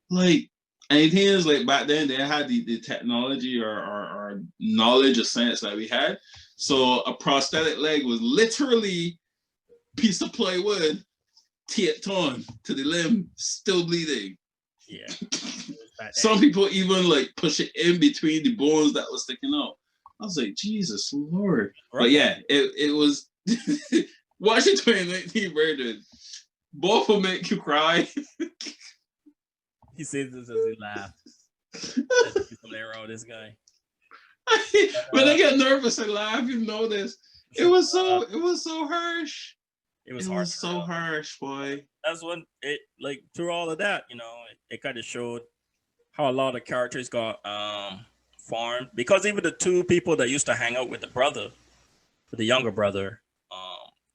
Speaker 2: like, and the thing is, like, back then they had the technology or knowledge of science that we had. So a prosthetic leg was literally piece of plywood taped on to the limb, still bleeding.
Speaker 1: Yeah.
Speaker 2: Some people even like push it in between the bones that was sticking out. I was like, Jesus Lord. But yeah, it was watching 2019 version. Both will make you cry.
Speaker 1: He says this as he laughs. Something wrong with this guy.
Speaker 2: When I get nervous and laugh, you know this. It was so harsh.
Speaker 1: It was
Speaker 2: It
Speaker 1: hard.
Speaker 2: was so harsh, boy.
Speaker 1: That's when it like through all of that, it kind of showed how a lot of characters got formed because even the two people that used to hang out with with the younger brother,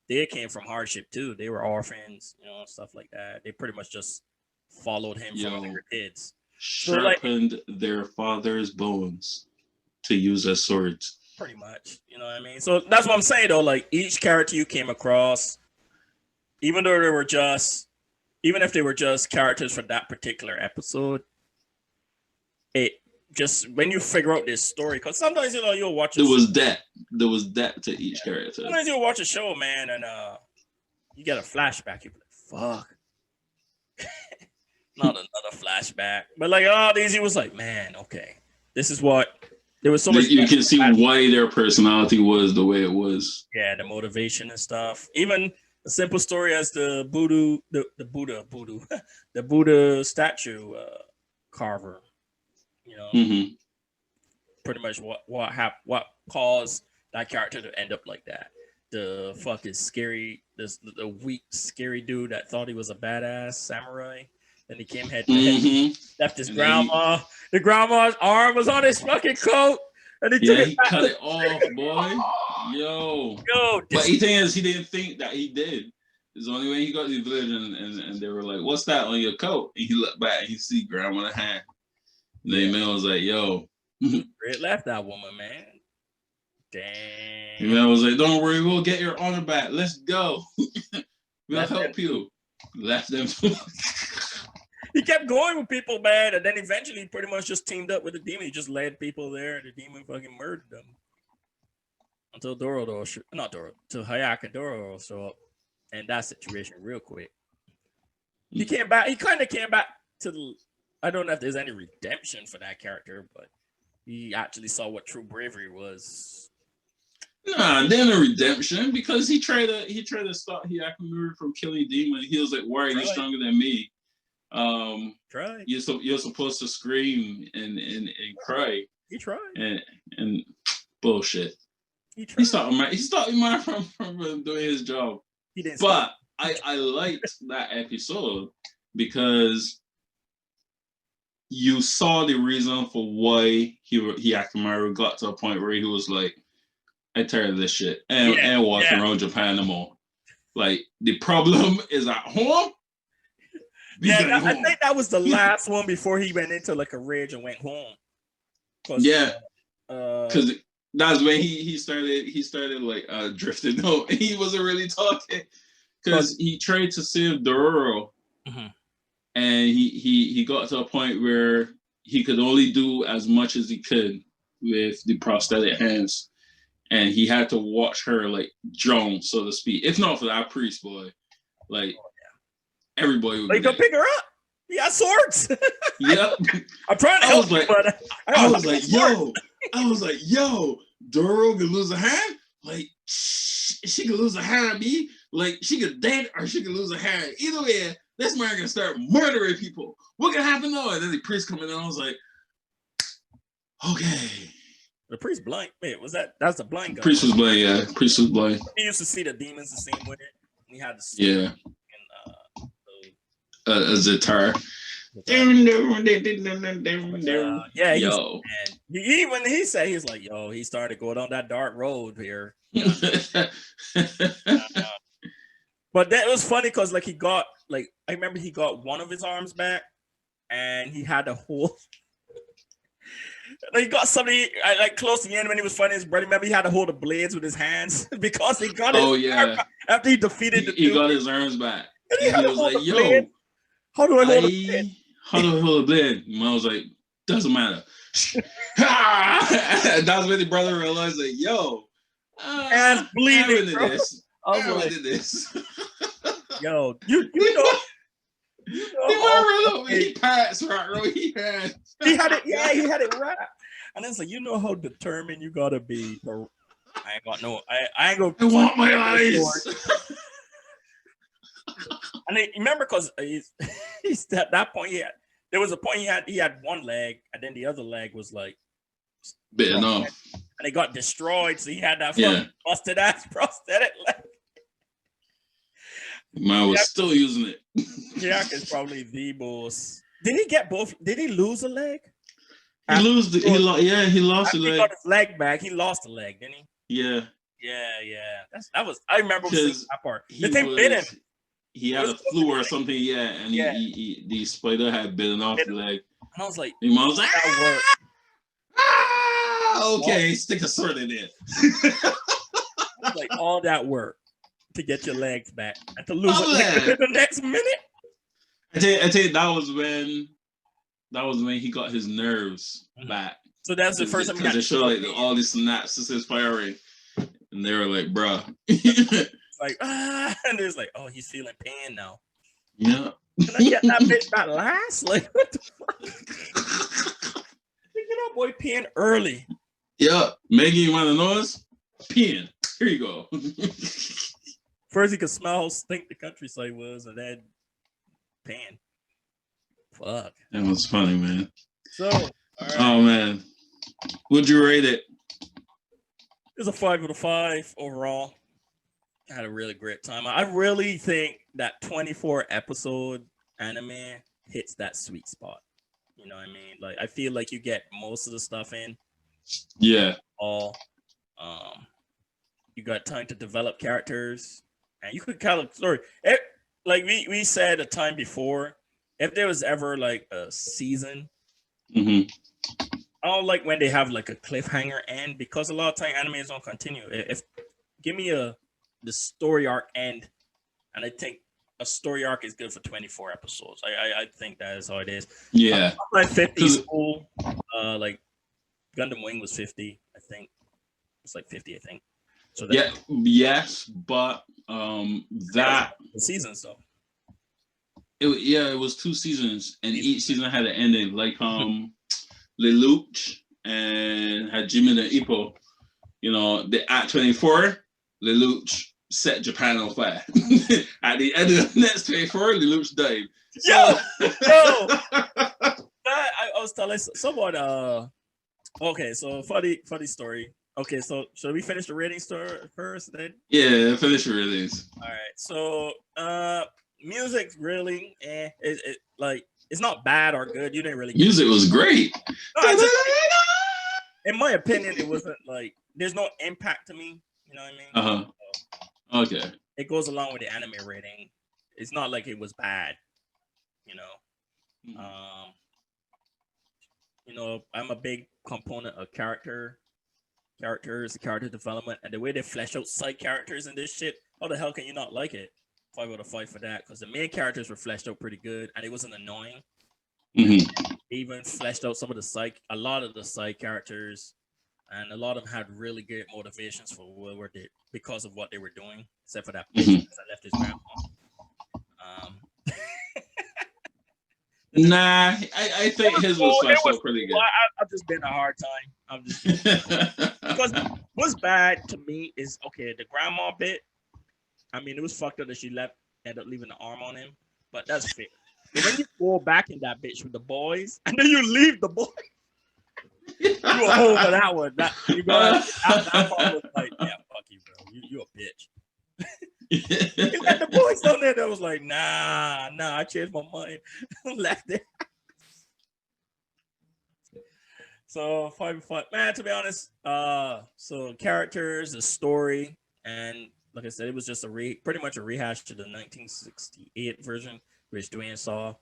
Speaker 1: they came from hardship too. They were orphans, stuff like that. They pretty much just followed him from when they
Speaker 2: Yo,
Speaker 1: were kids. So like
Speaker 2: sharpened their father's bones to use as swords.
Speaker 1: pretty much, you know what I mean? So that's what I'm saying though. Like each character you came across, even though they were just even if they were just characters for that particular episode, it just when you figure out this story, because sometimes you'll watch a
Speaker 2: There
Speaker 1: show,
Speaker 2: was depth. There was depth to each character.
Speaker 1: sometimes you'll watch a show, man, and you get a flashback. You're like, fuck, not another flashback. But like all these, he was like, man, okay, this is what there was so much.
Speaker 2: You can see why their personality was the way it was.
Speaker 1: Yeah, the motivation and stuff. Even a simple story as the Buddha, the Buddha statue carver.
Speaker 2: Mm-hmm.
Speaker 1: Pretty much what caused that character to end up like that. The fucking scary, the weak, scary dude that thought he was a badass samurai. Then he came head to head, left his grandma. The grandma's arm was on his fucking coat, and he took it.
Speaker 2: He cut it off, boy. Yo. But the thing is, he didn't think that he did. It's the only way he got to the village, and they were like, "What's that on your coat?" And he looked back, and he see grandma's hand. And the man was like, "Yo."
Speaker 1: Red left that woman, man. Damn.
Speaker 2: The man was like, "Don't worry, we'll get your honor back. Let's go. We'll help you." Left them.
Speaker 1: He kept going with people, man, and then eventually pretty much just teamed up with the demon. He just led people there, and the demon fucking murdered them. Until till Hayaka and Dororo show up, and that situation real quick. He came back. He kind of came back to the. I don't know if there's any redemption for that character, but he actually saw what true bravery was.
Speaker 2: Nah, then a redemption because he tried to stop Hyakumaru from killing demon. He was like, "Why are you stronger than me?"
Speaker 1: Tried.
Speaker 2: You're supposed to scream and cry.
Speaker 1: He tried.
Speaker 2: And bullshit. He stopped him from doing his job.
Speaker 1: He didn't.
Speaker 2: But I liked that episode because you saw the reason for why Hyakumaru got to a point where he was like, "I tired of this shit and walking around Japan no more." Like the problem is at home.
Speaker 1: I think that was the last one before he went into like a rage and went home.
Speaker 2: Yeah, because that's when he started like drifting out. He wasn't really talking because he tried to save Dororo, and he got to a point where he could only do as much as he could with the prosthetic hands, and he had to watch her like drown, so to speak. If not for that priest boy, like. Everybody would.
Speaker 1: Like, go pick her up. He got swords.
Speaker 2: Yep.
Speaker 1: I'm trying to help you, but
Speaker 2: I was like, yo, Dororo could lose a hand. Like, she could lose a hand on me. Like she could date or she could lose her hair. Either way, this man gonna start murdering people. What can happen though? And then the priest coming in, I was like, okay.
Speaker 1: The priest blind. Wait, was that's the blind guy?
Speaker 2: Priest was blind, yeah. Priest was blind.
Speaker 1: He used to see the demons the same way. And he had the
Speaker 2: yeah.
Speaker 1: And
Speaker 2: A guitar.
Speaker 1: yeah,
Speaker 2: Yo.
Speaker 1: When he said he's like, yo, he started going on that dark road here. But that was funny because like he got like I remember he got one of his arms back and he had a whole he got something like close to the end when he was fighting his brother. Remember he had to hold the blades with his hands because he got after he defeated the
Speaker 2: he got his arms back.
Speaker 1: And he
Speaker 2: was like, yo,
Speaker 1: blade. How do I hold a blade?
Speaker 2: How do I hold a blade? And I was like, doesn't matter. That's when the brother realized like, yo,
Speaker 1: and bleeding.
Speaker 2: This. I like, did this.
Speaker 1: Yo, you know.
Speaker 2: He passed right, bro. He had
Speaker 1: it. Yeah, he had it right. And it's like, you know how determined you gotta be. I ain't got no. I ain't gonna.
Speaker 2: I want my eyes.
Speaker 1: And I remember because he's at that point. There was a point he had one leg, and then the other leg was like
Speaker 2: bitten off,
Speaker 1: and it got destroyed. So he had that busted ass prosthetic leg.
Speaker 2: Man was still using it.
Speaker 1: Jack is probably the most. Did he get both? Did he lose a leg?
Speaker 2: He lost the leg.
Speaker 1: He got his leg back. He lost the leg, didn't he?
Speaker 2: Yeah.
Speaker 1: That was. I remember seeing that part. The thing bit him.
Speaker 2: He had a flu or something, and he the spider had bitten off the leg.
Speaker 1: And I was like,
Speaker 2: your mom was like, okay, stick a sword in it.
Speaker 1: Like all that work to get your legs back and to lose it the next minute.
Speaker 2: I tell you, that was when he got his nerves back.
Speaker 1: So that's the first time he got
Speaker 2: to show like all these synapses firing, and they were like, "Bruh."
Speaker 1: Like, and it's like, oh, he's feeling pain now.
Speaker 2: Yeah.
Speaker 1: Can I get that bitch that last? Like, what the fuck? Get that boy peeing early.
Speaker 2: Yeah. Maggie, you want to know us? Peeing. Here you go.
Speaker 1: First, he could smell how stink the countryside was, and then peeing. Fuck.
Speaker 2: That was funny, man.
Speaker 1: So, all right.
Speaker 2: Oh, man. Would you rate it?
Speaker 1: It's a 5 out of 5 overall. I had a really great time. I really think that 24 episode anime hits that sweet spot. You know what I mean? Like I feel like you get most of the stuff in.
Speaker 2: Yeah.
Speaker 1: You got time to develop characters, and you could tell a story. Like we said a time before, if there was ever like a season, I don't like when they have like a cliffhanger end because a lot of time animes don't continue. If give me the story arc end, and I think a story arc is good for 24 episodes. I think that is how it is.
Speaker 2: Yeah.
Speaker 1: Like 50 is cool. Like Gundam Wing was 50, I think. It's like 50, I think. So
Speaker 2: yes, but that
Speaker 1: the seasons though.
Speaker 2: It was 2 seasons, and each season had an ending. Like Lelouch and Hajime no Ippo. You know, at 24, Lelouch set Japan on fire. At the end of the next 24, Lelouch died.
Speaker 1: Yo! I was telling someone, okay, so funny story. Okay, so should we finish the rating story first then?
Speaker 2: Yeah, finish the ratings.
Speaker 1: All right, so music really, like it's not bad or good. You didn't really.
Speaker 2: Music was great.
Speaker 1: No, in my opinion, it wasn't like there's no impact to me. You know what I mean?
Speaker 2: So, okay.
Speaker 1: It goes along with the anime rating. It's not like it was bad. You know, I'm a big component of characters, character development, and the way they flesh out side characters and this shit. How the hell can you not like it? 5 out of 5 for that, because the main characters were fleshed out pretty good, and it wasn't annoying. They even fleshed out a lot of the side characters, and a lot of them had really good motivations for what they because of what they were doing, except for that bitch that left his grandma.
Speaker 2: Nah, I think his was fleshed out pretty good.
Speaker 1: I've just been a hard time. Because what's bad to me is okay, the grandma bit. I mean, it was fucked up that she ended up leaving the arm on him, but that's fair. But when you go back in that bitch with the boys, and then you leave the boys, you were home for that one. That you go that part was like, yeah, fuck you, bro. You a bitch. You let the boys on there that was like, nah, I changed my mind. Left it. So 5 man, to be honest, so characters, the story, and like I said, it was just pretty much a rehash to the 1968 version, which Dwayne saw.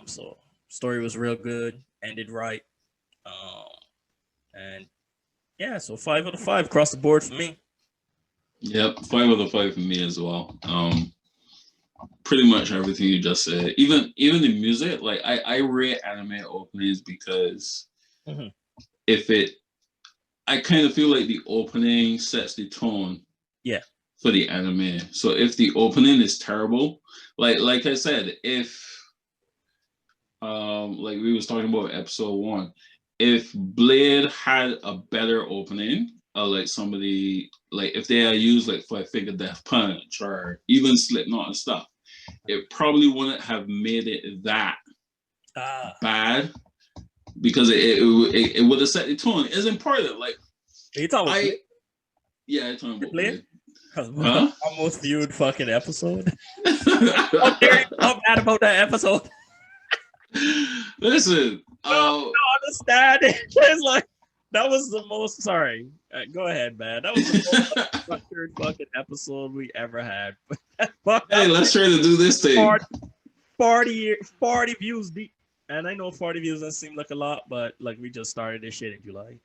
Speaker 1: So story was real good, ended right. And yeah, so 5 out of 5 across the board for me.
Speaker 2: Yep, 5 out of 5 for me as well. Pretty much everything you just said. Even the music, like I rate anime openings because if I kind of feel like the opening sets the tone.
Speaker 1: Yeah.
Speaker 2: For the anime. So if the opening is terrible, like I said, if like we was talking about episode 1, if Blade had a better opening, like somebody like if they had used like Five Finger Death Punch or even Slipknot and stuff, it probably wouldn't have made it that bad because it would have set the tone. It's important. Like
Speaker 1: you talking about
Speaker 2: yeah, I'm talking about Blade.
Speaker 1: Huh? Our most viewed fucking episode. How dare you talk bad about that episode?
Speaker 2: Listen,
Speaker 1: no, understand it. It's like that was the most. Sorry, go ahead, man. That was the most structured fucking episode we ever had.
Speaker 2: Hey, let's try to do this thing.
Speaker 1: 40 views deep, and I know 40 views doesn't seem like a lot, but like we just started this shit in July.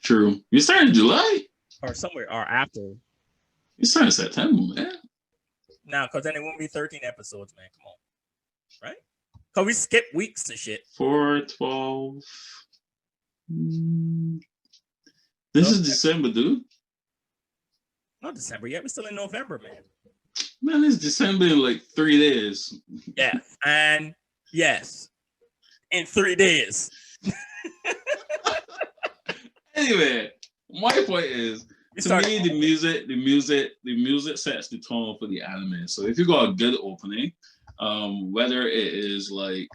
Speaker 2: True, you started in July.
Speaker 1: Or somewhere, or after.
Speaker 2: You started in September, man.
Speaker 1: Now, because then it won't be 13 episodes, man. Come on. Right? Because we skip weeks and shit.
Speaker 2: 4, 12. This is December, dude.
Speaker 1: Not December yet. We're still in November, man.
Speaker 2: Man, it's December in like 3 days.
Speaker 1: Yeah. And yes, in 3 days.
Speaker 2: Anyway, my point is, to me, the music sets the tone for the anime. So if you got a good opening, whether it is like,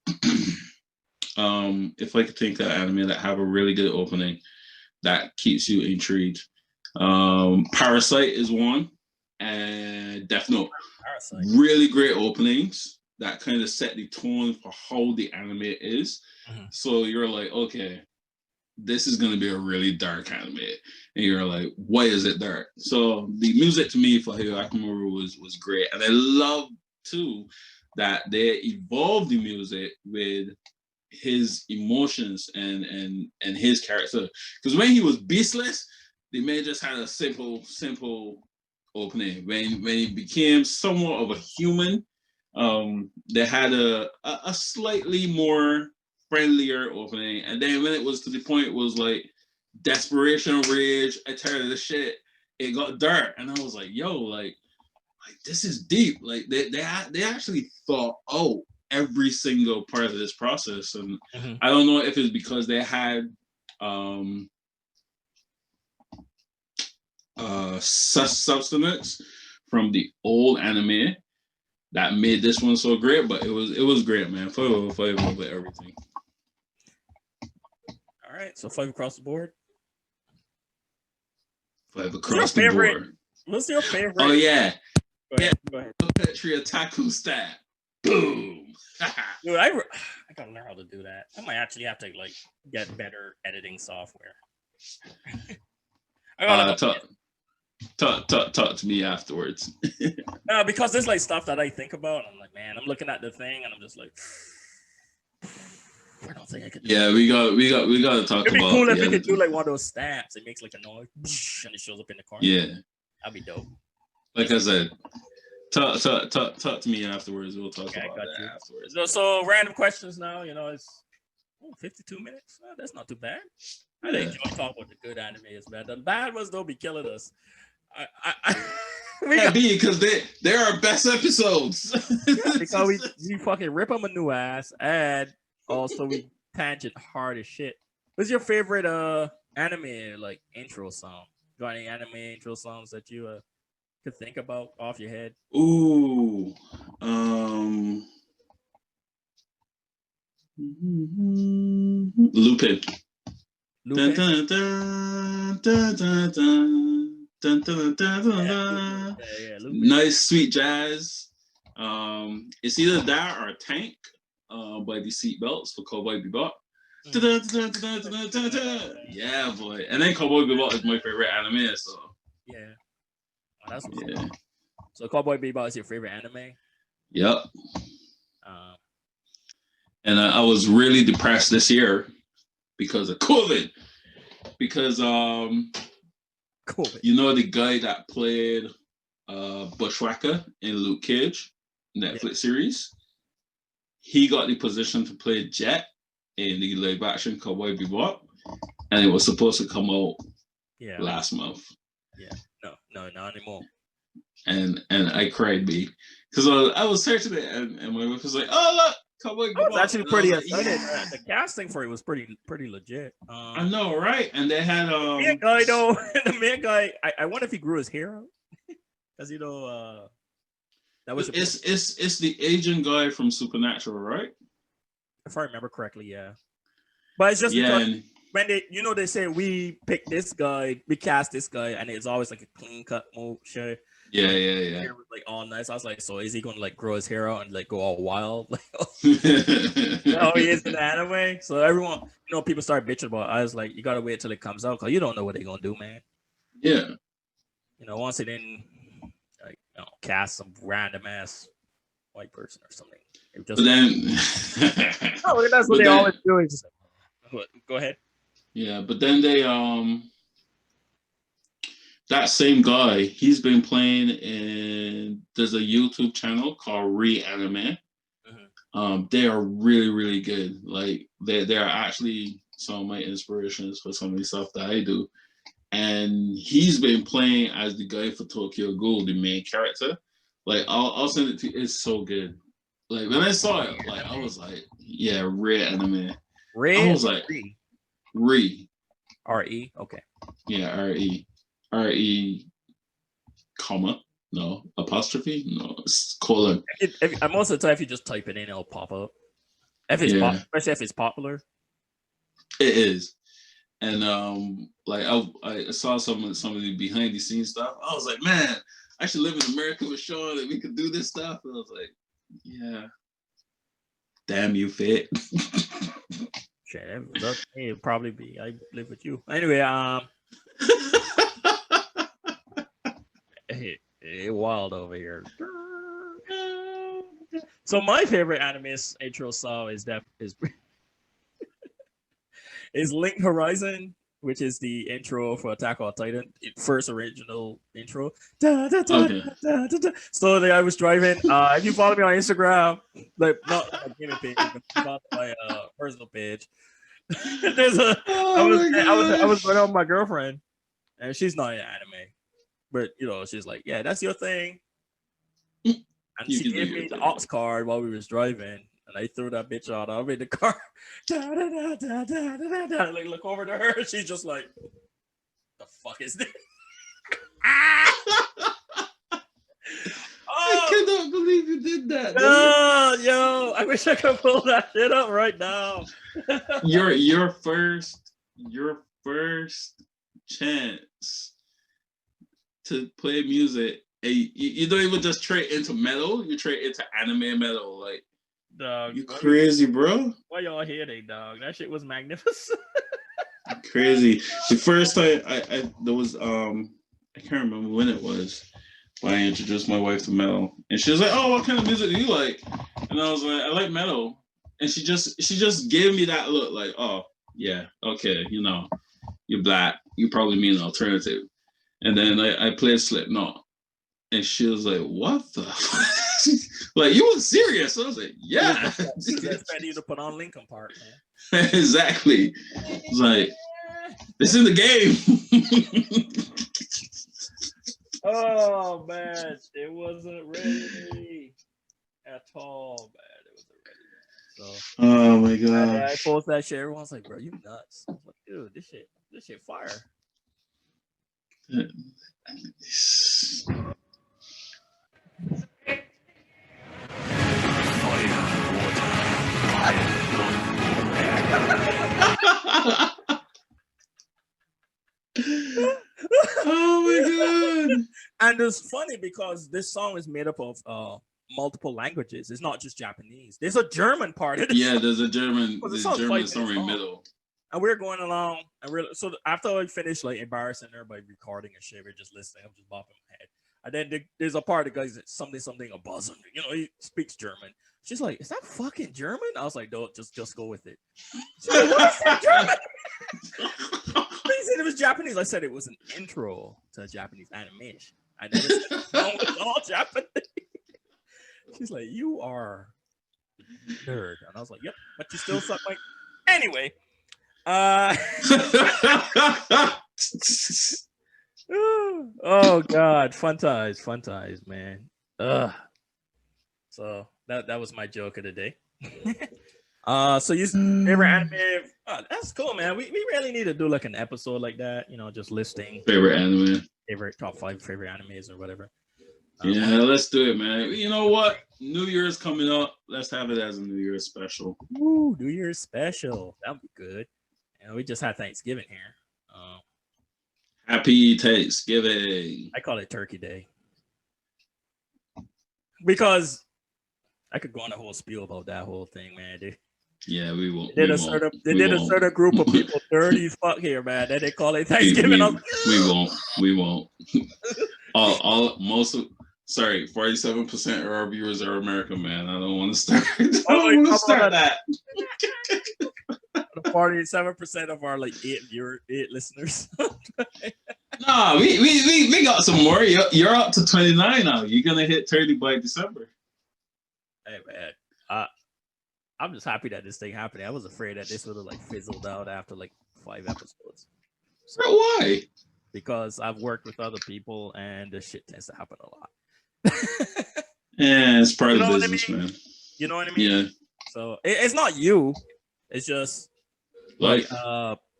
Speaker 2: if I could think of an anime that have a really good opening that keeps you intrigued, Parasite is one, and Death Note. Parasite. Really great openings that kind of set the tone for how the anime is. So you're like, okay, this is going to be a really dark anime. And you're like, why is it dark? So the music to me for Hayao Akamura was great. And I love, too, that they evolved the music with his emotions and his character. Because when he was beastless, the man just had a simple opening. When he became somewhat of a human, they had a slightly more friendlier opening, and then when it was to the point it was like desperation, rage, I tired of the shit, it got dark, and I was like, yo, like this is deep. Like they actually thought out every single part of this process, and I don't know if it's because they had sustenance from the old anime that made this one so great, but it was great, man. 5 over 5 with everything.
Speaker 1: All right, so 5 across the board.
Speaker 2: 5 across the board.
Speaker 1: What's your favorite?
Speaker 2: Oh yeah,
Speaker 1: go ahead.
Speaker 2: Petri Otaku stat. Boom.
Speaker 1: Dude, I gotta learn how to do that. I might actually have to like get better editing software. I gotta
Speaker 2: talk to me afterwards.
Speaker 1: No, because there's like stuff that I think about. And I'm like, man, I'm looking at the thing, and I'm just like, I don't think I could.
Speaker 2: Yeah, we got to talk about.
Speaker 1: It'd be cool if we could do like one of those stamps. It makes like a noise, and it shows up in the corner.
Speaker 2: Yeah,
Speaker 1: that'd be dope.
Speaker 2: Like I said, talk to me afterwards. We'll talk about that afterwards.
Speaker 1: So random questions now. You know, it's 52 minutes. Oh, that's not too bad. I enjoy talking about the good animes, man. The bad ones don't be killing us.
Speaker 2: Because they're our best episodes.
Speaker 1: Because we fucking rip them a new ass, and also we tangent hard as shit. What's your favorite anime like intro song? Got any anime intro songs that you could think about off your head?
Speaker 2: Ooh. Lupin. Dun,
Speaker 1: Lupin?
Speaker 2: dun, dun, dun, dun, dun, dun, dun, dun, dun,
Speaker 1: Yeah,
Speaker 2: dun.
Speaker 1: Lupin.
Speaker 2: Nice sweet jazz. It's either that or Tank by the Seatbelts for Cowboy Bebop. Dun, dun, dun, dun, dun, dun, dun, dun. Yeah, boy. And then Cowboy Bebop is my favorite anime, so
Speaker 1: Yeah. Oh, that's what's
Speaker 2: yeah.
Speaker 1: up. So Cowboy Bebop is your favorite anime?
Speaker 2: Yep.
Speaker 1: Um,
Speaker 2: And I was really depressed this year because of COVID. Because
Speaker 1: cool.
Speaker 2: you know the guy that played Bushwhacker in Luke Cage
Speaker 1: Yeah.
Speaker 2: Netflix series, he got the position to play Jet in the live action Cowboy Bebop, and it was supposed to come out last month.
Speaker 1: Yeah. No, not anymore.
Speaker 2: And I cried, because I was searching it, and my wife was like, "Oh look, Cowboy Bebop."
Speaker 1: I was actually
Speaker 2: And I
Speaker 1: pretty
Speaker 2: was like,
Speaker 1: excited.
Speaker 2: "Yeah."
Speaker 1: The casting for it was pretty legit.
Speaker 2: I know, right? And they had
Speaker 1: the main guy though, the main guy. I wonder if he grew his hair out, because that was
Speaker 2: it's the Asian guy from Supernatural, right?
Speaker 1: if I remember correctly, yeah. But it's just because when they say we picked this guy, we cast this guy, and it's always like a clean cut move show.
Speaker 2: Yeah.
Speaker 1: Hair was like all nice. I was like, so is he gonna like grow his hair out and like go all wild? Like, oh, he is in the anime. So everyone, people start bitching about it. I was like, you gotta wait till it comes out because you don't know what they're gonna do, man.
Speaker 2: Yeah.
Speaker 1: Once it didn't like cast some random ass white person or something. It just,
Speaker 2: but then
Speaker 1: that's what they always do. Is just, go ahead.
Speaker 2: Yeah, but then they that same guy, he's been playing in there's a YouTube channel called Reanime. They are really, really good. Like they're actually some of my inspirations for some of the stuff that I do. And he's been playing as the guy for Tokyo Ghoul, the main character. Like I'll send it to you. It's so good. Like when I saw it, like I was like, yeah, Reanime. I was like,
Speaker 1: R-E, okay.
Speaker 2: Yeah, R-E, comma, no, apostrophe, no, it's colon.
Speaker 1: Most of the time, if you just type it in, it'll pop up. Especially if it's popular.
Speaker 2: It is. And like I saw some of the behind the scenes stuff. I was like, man, I should live in America with Shawn and we could do this stuff. And I was like, yeah. Damn you, fit.
Speaker 1: Shit, it'd probably be. I live with you anyway. It wild over here. So my favorite anime intro song is is Link Horizon, which is the intro for Attack on Titan, first original intro.
Speaker 2: Okay.
Speaker 1: So I was driving. If you follow me on Instagram, like not my gaming page, but not my personal page. There's I was going out with my girlfriend, and she's not in anime, but she's like, yeah, that's your thing. And she gave me the aux card while we was driving, and I threw that bitch out. I'm in the car. Like look over to her, she's just like, "The fuck is this?"
Speaker 2: I cannot believe you did that.
Speaker 1: Yo, I wish I could pull that shit up right now.
Speaker 2: your first chance to play music. You don't even just trade into metal, you trade into anime metal. Like, dog, you crazy, bro.
Speaker 1: Why y'all hating, dog? That shit was magnificent.
Speaker 2: Crazy. The first time I there was I can't remember when it was, but I introduced my wife to metal, and she was like, "Oh, what kind of music do you like?" And I was like, "I like metal." And she just gave me that look, like, "Oh, yeah, okay, you're black, you probably mean alternative." And then I played Slipknot. And she was like, "What the?" Like, you was serious? I was like, "Yeah."
Speaker 1: That's ready to put on Linkin Park, man.
Speaker 2: Exactly. It's like, it's in the game.
Speaker 1: Oh man, it wasn't ready at all, man. It wasn't ready. So,
Speaker 2: oh my god!
Speaker 1: I posted that shit. Everyone's like, "Bro, you nuts?" I was like, "Dude, this shit fire."
Speaker 2: Oh my god!
Speaker 1: And it's funny because this song is made up of multiple languages. It's not just Japanese. There's a German part of this
Speaker 2: Yeah,
Speaker 1: song.
Speaker 2: there's a German,
Speaker 1: Well, the
Speaker 2: the
Speaker 1: song's
Speaker 2: German
Speaker 1: 5 minutes
Speaker 2: somewhere in the
Speaker 1: long.
Speaker 2: middle.
Speaker 1: And we're going along, and we're so after I finished like embarrassing everybody recording and shit, we're just listening. I'm just bopping my head. And then there's a part of the guys that something a buzzing. You know, he speaks German. She's like, "Is that fucking German?" I was like, "No, just go with it." She's like, "What is that German?" He said it was Japanese. I said it was an intro to Japanese animation. I never said the song was all Japanese. She's like, "You are a nerd," and I was like, "Yep," but you still suck like. Anyway, oh god, fun times, man. So that was my joke of the day. So you favorite anime? Oh, that's cool, man. We really need to do like an episode like that. You know, just listing
Speaker 2: Favorite anime.
Speaker 1: favorite top 5 favorite animes or whatever.
Speaker 2: Yeah, let's do it, man. You know what? New Year's coming up. Let's have it as a New Year's special.
Speaker 1: Ooh, New Year's special. That'd be good. And we just had Thanksgiving here.
Speaker 2: Happy Thanksgiving.
Speaker 1: I call it Turkey Day because I could go on a whole spiel about that whole thing, man.
Speaker 2: Yeah, we won't.
Speaker 1: They did a certain group of people dirty fuck here, man. Then they call it Thanksgiving.
Speaker 2: We won't. Sorry, 47% of our viewers are American, man. I don't want to start. That.
Speaker 1: 47% of our like 8 listeners.
Speaker 2: Nah, we got some more. You're up to 29 now. You're gonna hit 30 by December.
Speaker 1: Hey man, I'm just happy that this thing happened. I was afraid that this would have like fizzled out after like 5 episodes.
Speaker 2: So why?
Speaker 1: Because I've worked with other people and this shit tends to happen a lot.
Speaker 2: Yeah, it's part of the business, man.
Speaker 1: You know what I mean?
Speaker 2: Yeah.
Speaker 1: So it's not you. It's just like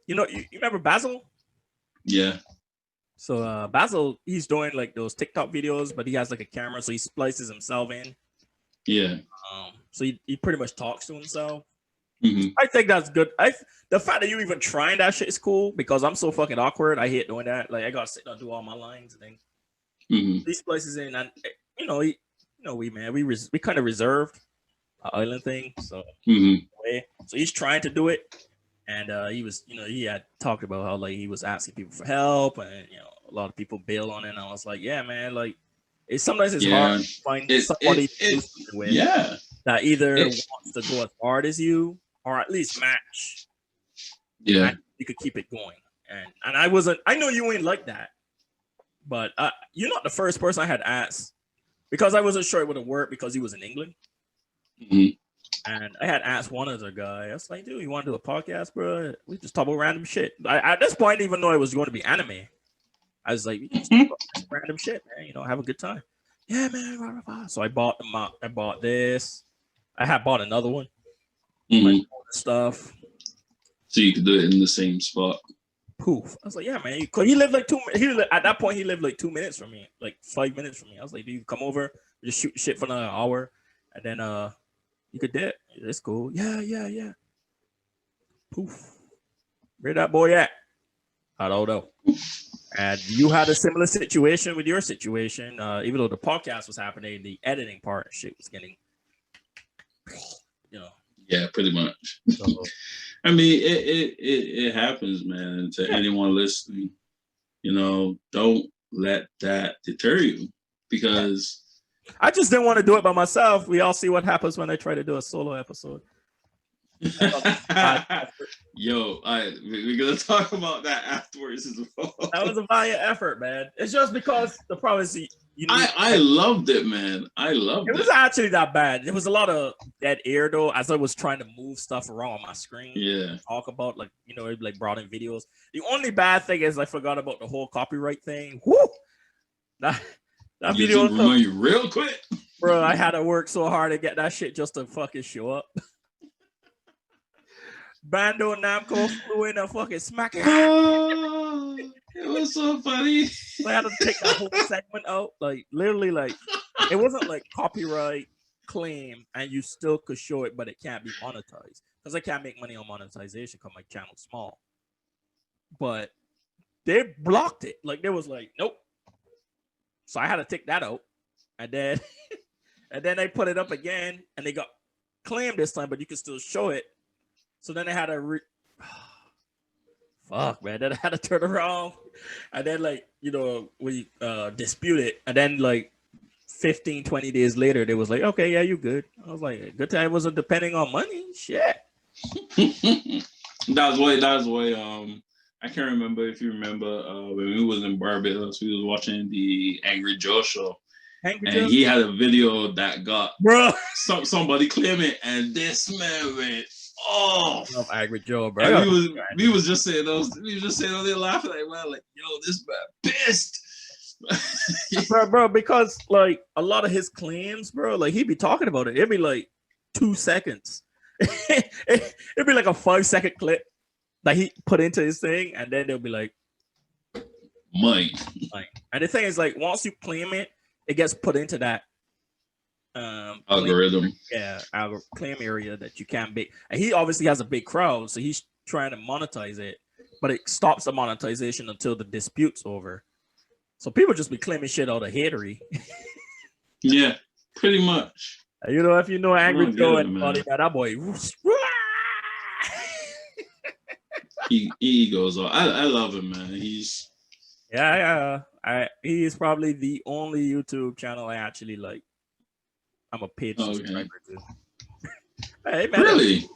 Speaker 1: you know, you remember Basil?
Speaker 2: Yeah.
Speaker 1: So Basil, he's doing like those TikTok videos, but he has like a camera, so he splices himself in.
Speaker 2: Yeah.
Speaker 1: So he pretty much talks to himself.
Speaker 2: Mm-hmm.
Speaker 1: I think that's good. The fact that you even trying that shit is cool because I'm so fucking awkward. I hate doing that. Like I gotta sit down and do all my lines and then these places in, and we kind of reserved island thing. So so he's trying to do it, and he was, he had talked about how like he was asking people for help, and a lot of people bail on it. And I was like, yeah, man, like sometimes it's hard to find somebody with that either wants to go as hard as you or at least match.
Speaker 2: Yeah,
Speaker 1: you could keep it going, and I know you ain't like that, but you're not the first person I had asked because I wasn't sure it would have worked because he was in England. And I had asked one other guy, I was like, dude, you want to do a podcast, bro? We just talk about random shit. At this point, I didn't even know it was going to be anime. I was like, just talk about random shit, man. Have a good time. Yeah, man. So I bought them out. I bought this. I had bought another one. Like, all the stuff.
Speaker 2: So you could do it in the same spot.
Speaker 1: Poof. I was like, yeah, man. Cause he lived like 2 minutes. At that point, he lived like 2 minutes from me, like 5 minutes from me. I was like, dude, come over, just shoot shit for another hour, and then you could dip. It's cool. Yeah. Poof. Where that boy at? I don't know. And you had a similar situation with your situation. Even though the podcast was happening, the editing part and shit was getting,
Speaker 2: Yeah, pretty much. So, I mean, it happens, man. To anyone listening, don't let that deter you because
Speaker 1: I just didn't want to do it by myself. We all see what happens when I try to do a solo episode.
Speaker 2: Yo, we're gonna talk about that afterwards as well.
Speaker 1: That was a valiant effort, man. It's just because the problem is
Speaker 2: I loved it, man. I loved it.
Speaker 1: It was actually that bad. There was a lot of dead air though, as I was trying to move stuff around on my screen.
Speaker 2: Yeah.
Speaker 1: Talk about like brought in videos. The only bad thing is I forgot about the whole copyright thing. Woo! That video was
Speaker 2: remind you real quick.
Speaker 1: Bro, I had to work so hard to get that shit just to fucking show up. Bando Namco flew in a fucking smack.
Speaker 2: It was so funny.
Speaker 1: So I had to take that whole segment out. Like literally, like it wasn't like copyright claim, and you still could show it, but it can't be monetized because I can't make money on monetization because my channel's small. But they blocked it. Like there was like, nope. So I had to take that out, and then and then they put it up again, and they got claimed this time, but you can still show it. So then they had to fuck, man. Then I had to turn around, and then like we dispute it, and then like 15, 20 days later, they was like, okay, yeah, you good. I was like, good time it wasn't depending on money. Shit.
Speaker 2: That was why I can't remember if you remember when we was in Barbados, we was watching the Angry Joe show.
Speaker 1: Angry
Speaker 2: and
Speaker 1: Joe?
Speaker 2: he had a video that got
Speaker 1: bro
Speaker 2: somebody claiming, and this man went off.
Speaker 1: I love Angry Joe, bro.
Speaker 2: And we was just saying those. We was just saying those. They laughing like, man, like, yo, this man pissed.
Speaker 1: bro, because like a lot of his claims, bro, like he'd be talking about it. It'd be like 2 seconds. It'd be like a 5-second clip that he put into his thing, and then they'll be like,
Speaker 2: Mike.
Speaker 1: And the thing is, like, once you claim it, it gets put into that
Speaker 2: algorithm.
Speaker 1: Claim area that you can't be. And he obviously has a big crowd, so he's trying to monetize it, but it stops the monetization until the dispute's over. So people just be claiming shit out of hatery.
Speaker 2: Yeah, pretty much.
Speaker 1: If you know Angry Joe and that boy.
Speaker 2: he goes on. I love him, man. He's
Speaker 1: he's probably the only YouTube channel I actually like. I'm a paid subscriber to. Hey, man,
Speaker 2: really?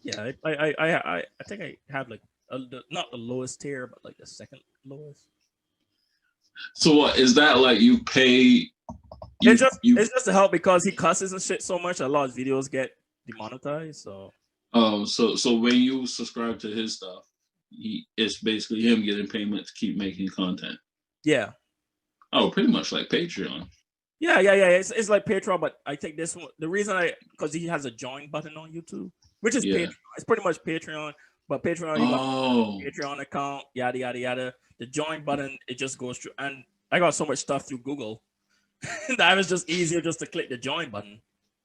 Speaker 1: Yeah, I think I have like not the lowest tier, but like the second lowest.
Speaker 2: So what is that like? You pay?
Speaker 1: It's just to help because he cusses and shit so much. A lot of videos get demonetized. So.
Speaker 2: So when you subscribe to his stuff, it's basically him getting payment to keep making content.
Speaker 1: Yeah.
Speaker 2: Oh, pretty much like Patreon.
Speaker 1: Yeah. It's like Patreon, but I think this one, the reason because he has a join button on YouTube, which is Patreon. It's pretty much Patreon, but Patreon, you got a Patreon account, yada yada yada. The join button, it just goes through, and I got so much stuff through Google that was just easier just to click the join button.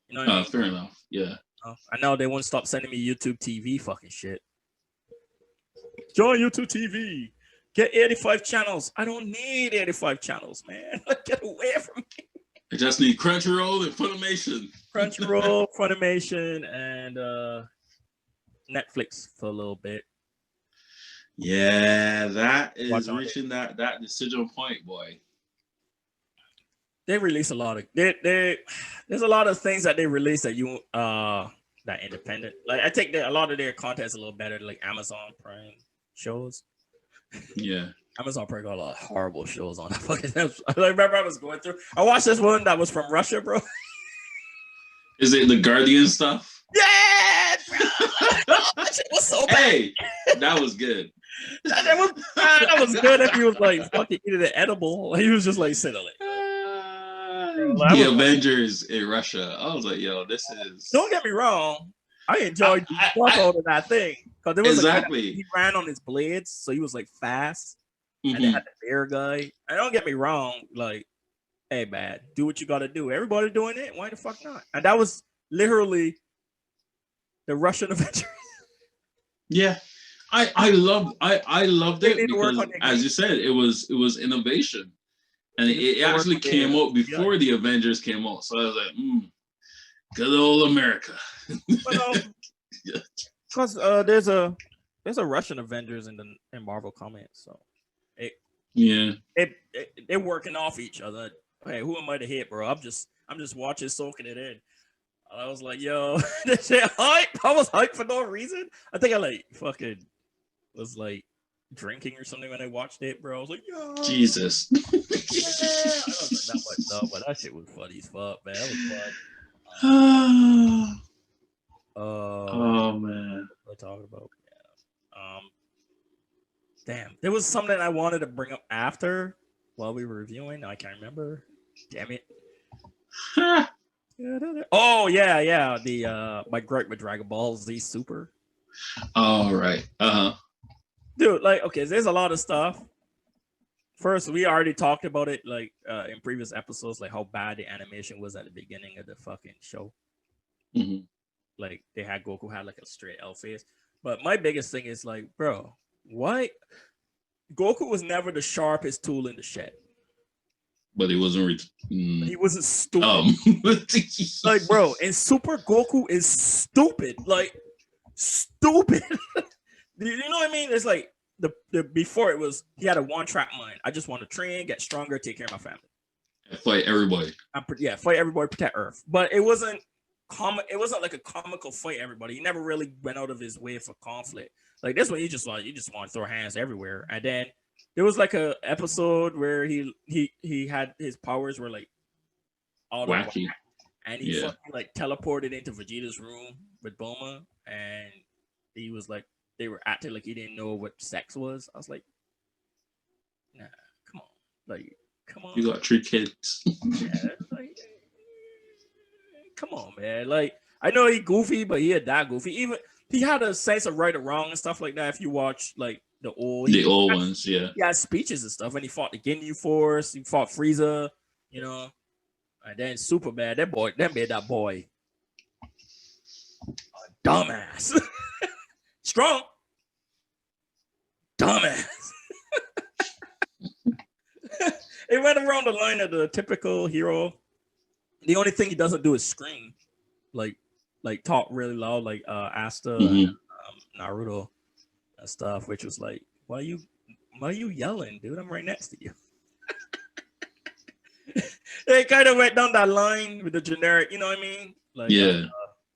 Speaker 1: You know what I mean?
Speaker 2: Fair enough. Yeah.
Speaker 1: I know they won't stop sending me YouTube TV fucking shit. Join YouTube TV. Get 85 channels. I don't need 85 channels, man. Get away from me.
Speaker 2: I just need Crunchyroll and Funimation.
Speaker 1: Crunchyroll, Funimation, and Netflix for a little bit.
Speaker 2: Yeah, that is reaching that decision point, boy.
Speaker 1: They release a lot of there's a lot of things that they release that you that independent. Like I think that a lot of their content is a little better than like Amazon Prime shows.
Speaker 2: Yeah.
Speaker 1: Amazon Prime got a lot of horrible shows on that fucking. I remember I was going through. I watched this one that was from Russia, bro.
Speaker 2: Is it the Guardian stuff?
Speaker 1: Yeah, bro. That shit was so bad.
Speaker 2: Hey, that was good.
Speaker 1: That was good if he was like fucking eating an edible. He was just like sitting like.
Speaker 2: The Avengers in Russia. I was like, yo, this is.
Speaker 1: Don't get me wrong. I enjoyed the fuck out of that thing because it was
Speaker 2: exactly.
Speaker 1: He ran on his blades, so he was like fast, and they had the bear guy. And don't get me wrong, like, hey man, do what you got to do. Everybody doing it. Why the fuck not? And that was literally the Russian Avengers.
Speaker 2: Yeah, I loved it because, as you said, it was innovation. And it actually came out before the Avengers came out. So I was like, good old America.
Speaker 1: Because there's a Russian Avengers in Marvel Comics. So they're working off each other. Hey, who am I to hit, bro? I'm just watching, soaking it in. I was like, yo, this shit hype. I was hyped for no reason. I think I like fucking was like drinking or something when I watched it, bro. I was like, yo,
Speaker 2: Jesus.
Speaker 1: Yeah. I don't think that much though, but that shit was funny as fuck, man. That was fun.
Speaker 2: Oh man.
Speaker 1: What we're talking about. Yeah. Damn. There was something I wanted to bring up after while we were reviewing. I can't remember. Damn it. Oh yeah. The my gripe with Dragon Ball Z Super.
Speaker 2: All right.
Speaker 1: Dude, like, okay, there's a lot of stuff first we already talked about it like in previous episodes, like how bad the animation was at the beginning of the fucking show.
Speaker 2: Mhm.
Speaker 1: Like they had Goku had like a straight L face. But my biggest thing is like, bro, why Goku was never the sharpest tool in the shed.
Speaker 2: But it wasn't.
Speaker 1: He wasn't stupid. Like, bro, and Super Goku is stupid. Like, stupid. You know what I mean? It's like the before it was he had a one track mind. I just want to train, get stronger, take care of my family.
Speaker 2: Fight everybody.
Speaker 1: Fight everybody, protect Earth. But it wasn't It wasn't like a comical fight. Everybody. He never really went out of his way for conflict. Like this one, you just want to throw hands everywhere. And then there was like a episode where he had his powers were like all
Speaker 2: wacky,
Speaker 1: and he fucking like teleported into Vegeta's room with Bulma, and he was like they were acting like he didn't know what sex was. I was like, nah, come on, like come on.
Speaker 2: You got 3 kids.
Speaker 1: Yeah, like, come on, man. Like I know he goofy, but he had that goofy. Even he had a sense of right or wrong and stuff like that. If you watch like the old
Speaker 2: ones, yeah,
Speaker 1: he had speeches and stuff, and he fought the Ginyu Force. He fought Frieza, you know. And then Super bad. That made that boy a dumbass. Strong. Dumbass. It went around the line of the typical hero. The only thing he doesn't do is scream. Like talk really loud, like Asta and Naruto and stuff, which was like, why are you yelling, dude? I'm right next to you. They kind of went down that line with the generic, you know what I mean? Like,
Speaker 2: yeah.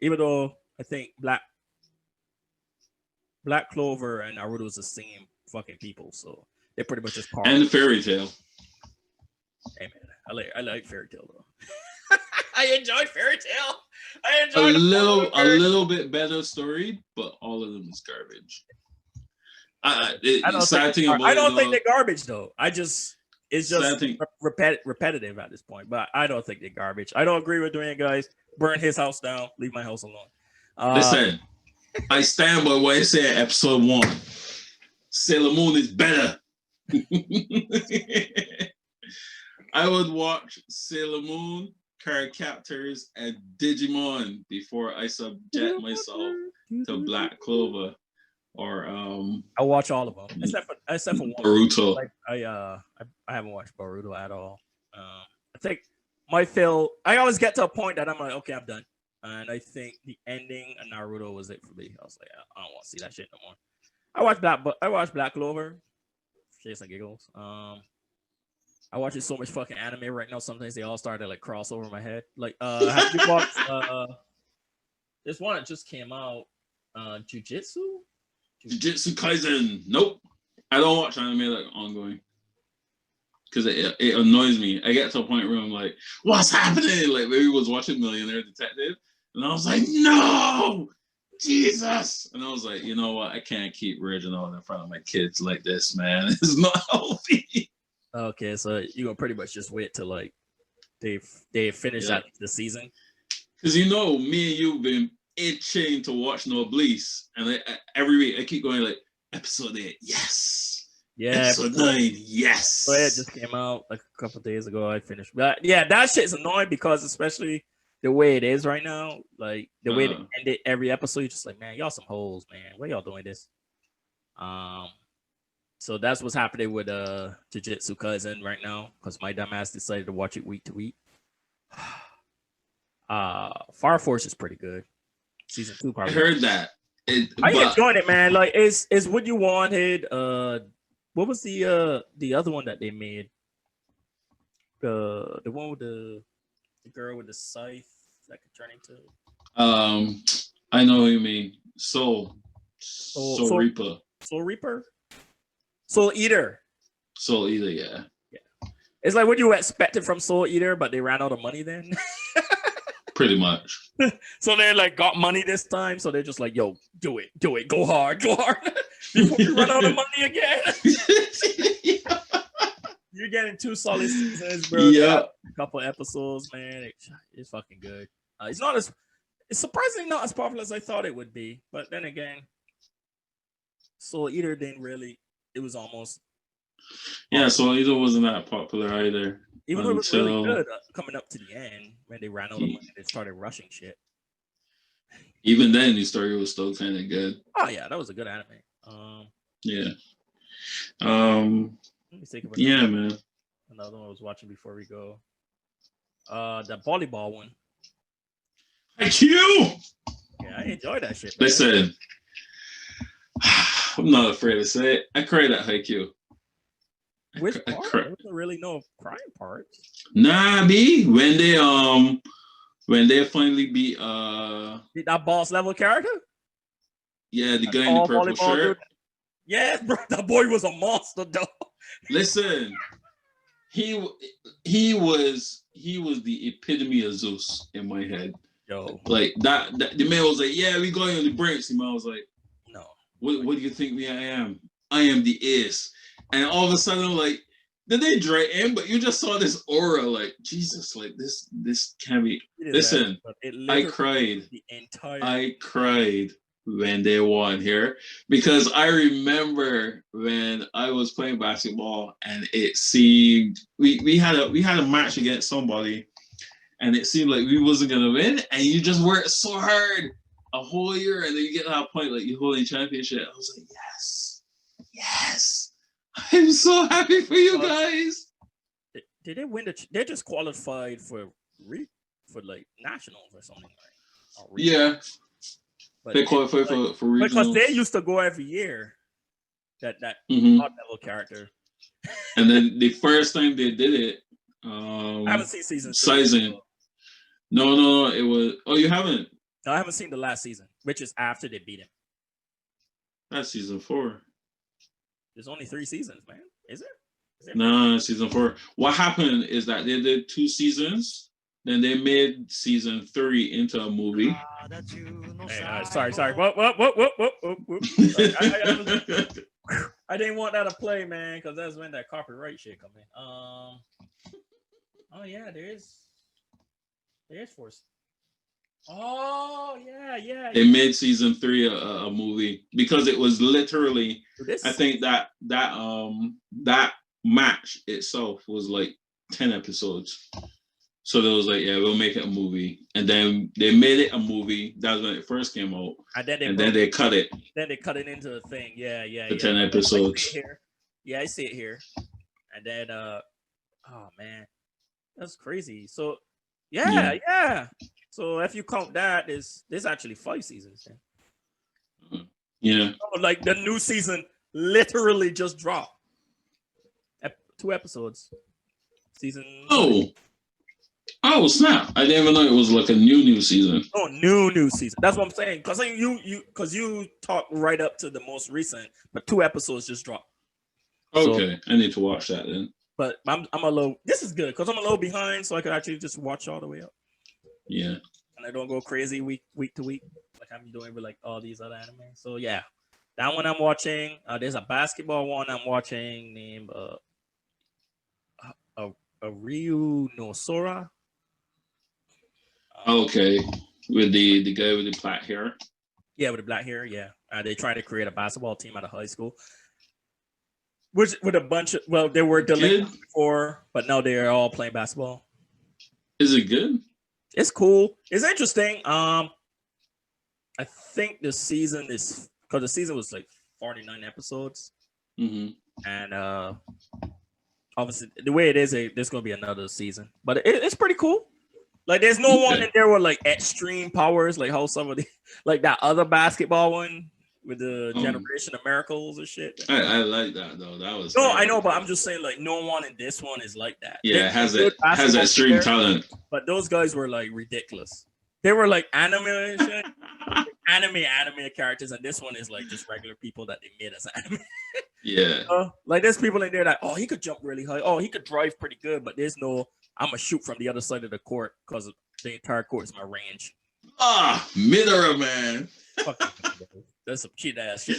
Speaker 1: Even though I think Black Clover and Naruto is the same fucking people, so they're pretty much just part.
Speaker 2: And Fairy Tail.
Speaker 1: Hey man, I like Fairy Tail though. I enjoyed Fairy Tail. I enjoyed
Speaker 2: a little bit better story, but all of them is garbage. I don't
Speaker 1: think they're garbage though. It's just repetitive at this point, but I don't think they're garbage. I don't agree with Dwayne, guys. Burn his house down. Leave my house alone.
Speaker 2: Listen, I stand by what I said episode 1. Sailor Moon is better. I would watch Sailor Moon, Cardcaptors, and Digimon before I subject myself to Black Clover. Or
Speaker 1: I watch all of them except for one.
Speaker 2: Boruto.
Speaker 1: Like I haven't watched Boruto at all. I think my fill. I always get to a point that I'm like, okay, I'm done. And I think the ending of Naruto was it for me. I was like, I don't want to see that shit no more. I watched Black Clover, shits and giggles. I watch so much fucking anime right now. Sometimes they all start to like cross over my head. Like, have you watched this one that just came out? Jujutsu
Speaker 2: Kaisen. Nope. I don't watch anime like ongoing because it annoys me. I get to a point where I'm like, what's happening? Like maybe I was watching Millionaire Detective and I was like, no, Jesus. And I was like, you know what? I can't keep Reginald in front of my kids like this, man. It's not healthy.
Speaker 1: Okay, so you're gonna pretty much just wait till like they finish that the season.
Speaker 2: Because you know, me and you've been itching to watch No Bliss, and every week I keep going like episode 8, yes, episode 9, yes.
Speaker 1: So it just came out like a couple days ago. I finished, but yeah, that shit's annoying because especially the way it is right now, like the way they end it every episode, you're just like, man, y'all some hoes, man. Why y'all doing this? So that's what's happening with Jujutsu Kaisen right now because my dumbass decided to watch it week to week. Fire Force is pretty good. Season 2 probably.
Speaker 2: I heard that.
Speaker 1: I enjoyed it, man. Like it's what you wanted. What was the other one that they made? The one with the girl with the scythe that could turn into.
Speaker 2: I know what you mean. Soul Reaper.
Speaker 1: Soul Reaper. Soul Eater.
Speaker 2: Soul Eater, yeah.
Speaker 1: It's like what you expected from Soul Eater, but they ran out of money then.
Speaker 2: Pretty much.
Speaker 1: So they like got money this time, so they're just like, "Yo, do it, go hard, before you run out of money again." You're getting 2 solid seasons, bro.
Speaker 2: Yeah,
Speaker 1: a couple episodes, man. It's fucking good. It's surprisingly not as popular as I thought it would be, but then again, Soul Eater didn't really. It was almost
Speaker 2: Yeah, so either wasn't that popular either.
Speaker 1: Even though it was really good coming up to the end when they ran out of money, they started rushing shit.
Speaker 2: Even then, the story was still kind of good.
Speaker 1: Oh yeah, that was a good anime.
Speaker 2: Yeah.
Speaker 1: Let me think of
Speaker 2: Yeah, man.
Speaker 1: Another one I was watching before we go. The volleyball one.
Speaker 2: IQ.
Speaker 1: Yeah, I enjoyed that shit. Man.
Speaker 2: Listen, I'm not afraid to say it. I cried at Haikyuu.
Speaker 1: Which part? There wasn't really no crying parts.
Speaker 2: Nah, B. When they finally beat
Speaker 1: that boss level character.
Speaker 2: Yeah, the guy in the purple shirt.
Speaker 1: Dude. Yeah, bro, that boy was a monster, though.
Speaker 2: Listen, he was the epitome of Zeus in my head.
Speaker 1: Yo,
Speaker 2: like that the man was like, yeah, we going on the brinks. The man was like,
Speaker 1: no.
Speaker 2: What do you think I am? I am the ace. And all of a sudden, like, did they draw in? But you just saw this aura, like, Jesus, like this can't be. Listen, I cried. I cried when they won here because I remember when I was playing basketball and it seemed we had a match against somebody and it seemed like we wasn't gonna win and you just worked so hard a whole year and then you get to that point like you holding championship. I was like, yes, I'm so happy for you guys.
Speaker 1: Did they win they just qualified for like nationals or something, right?
Speaker 2: Yeah. But they qualify for regionals.
Speaker 1: Because they used to go every year. That odd level character.
Speaker 2: And then the first time they did it,
Speaker 1: I haven't seen season
Speaker 2: 3. No, it was. Oh, you haven't?
Speaker 1: No, I haven't seen the last season, which is after they beat him.
Speaker 2: That's season 4.
Speaker 1: There's only 3 seasons, man. Is it?
Speaker 2: No, season 4. What happened is that they did 2 seasons. Then they made season 3 into a movie.
Speaker 1: Hey, sorry. Whoop. I didn't want that to play, man, because that's when that copyright shit come in. Oh yeah, there's Force. Oh yeah.
Speaker 2: They made season 3 a movie because it was literally. I think that match itself was like 10 episodes. So they was like, yeah, we'll make it a movie. And then they made it a movie. That was when it first came out. And then they cut it.
Speaker 1: Then they cut it into a thing. Yeah.
Speaker 2: The 10 episodes.
Speaker 1: Yeah, I see it here. And then, oh, man. That's crazy. So, yeah. So if you count that, there's actually 5 seasons then.
Speaker 2: Yeah.
Speaker 1: So, like, the new season literally just dropped. 2 episodes. Season...
Speaker 2: Oh snap! I didn't even know it was like a new season.
Speaker 1: Oh, new season. That's what I'm saying. Because you talked right up to the most recent, but 2 episodes just dropped.
Speaker 2: Okay, so, I need to watch that then.
Speaker 1: But I'm a little. This is good because I'm a little behind, so I could actually just watch all the way up.
Speaker 2: Yeah.
Speaker 1: And I don't go crazy week to week like I'm doing with like all these other anime. So yeah, that one I'm watching. There's a basketball one I'm watching named a Ryu no Sora.
Speaker 2: Okay, with the guy with the black hair.
Speaker 1: Yeah, with the black hair. Yeah, they try to create a basketball team out of high school, which with a bunch of they were delinquent before, but now they are all playing basketball.
Speaker 2: Is it good?
Speaker 1: It's cool. It's interesting. I think the season is because the season was like 49 episodes, and obviously the way it is, there's gonna be another season, but it's pretty cool. Like there's no one in there with like extreme powers, like how some of the like that other basketball one with the Generation of Miracles and shit.
Speaker 2: I like that though. That was
Speaker 1: I know, but I'm just saying like no one in this one is like that.
Speaker 2: Yeah, has extreme talent.
Speaker 1: But those guys were like ridiculous. They were like anime and shit. anime characters, and this one is like just regular people that they made as anime.
Speaker 2: Yeah.
Speaker 1: Like there's people in there that he could jump really high. Oh, he could drive pretty good, but there's no I'm gonna shoot from the other side of the court because the entire court is my range.
Speaker 2: Midora, man.
Speaker 1: That's some cheat ass shit.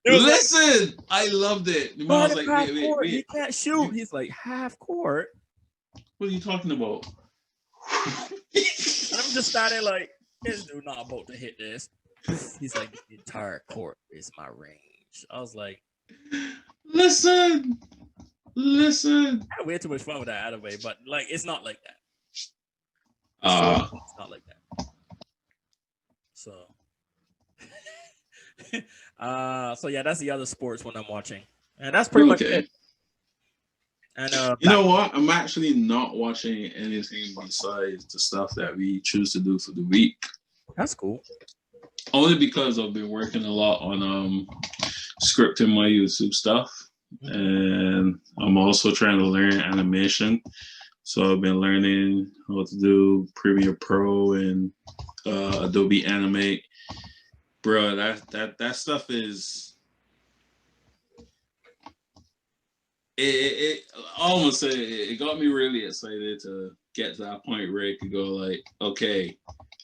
Speaker 2: Listen, I loved it. The man was like, wait.
Speaker 1: He can't shoot. He's like half court.
Speaker 2: What are you talking about?
Speaker 1: I'm just standing like, this dude not about to hit this. He's like, the entire court is my range. I was like,
Speaker 2: listen. Listen.
Speaker 1: I had way too much fun with that anime, but like it's not like that. It's not like that. So, so yeah, that's the other sports one I'm watching, and that's pretty much
Speaker 2: Okay.
Speaker 1: it. And
Speaker 2: You know what? I'm actually not watching anything besides the stuff that we choose to do for the week.
Speaker 1: that's cool.
Speaker 2: Only because I've been working a lot on scripting my YouTube stuff, and I'm also trying to learn animation. So I've been learning how to do Premiere Pro and Adobe Animate. Bro, that stuff is it almost it got me really excited to get to that point where it could go like, okay,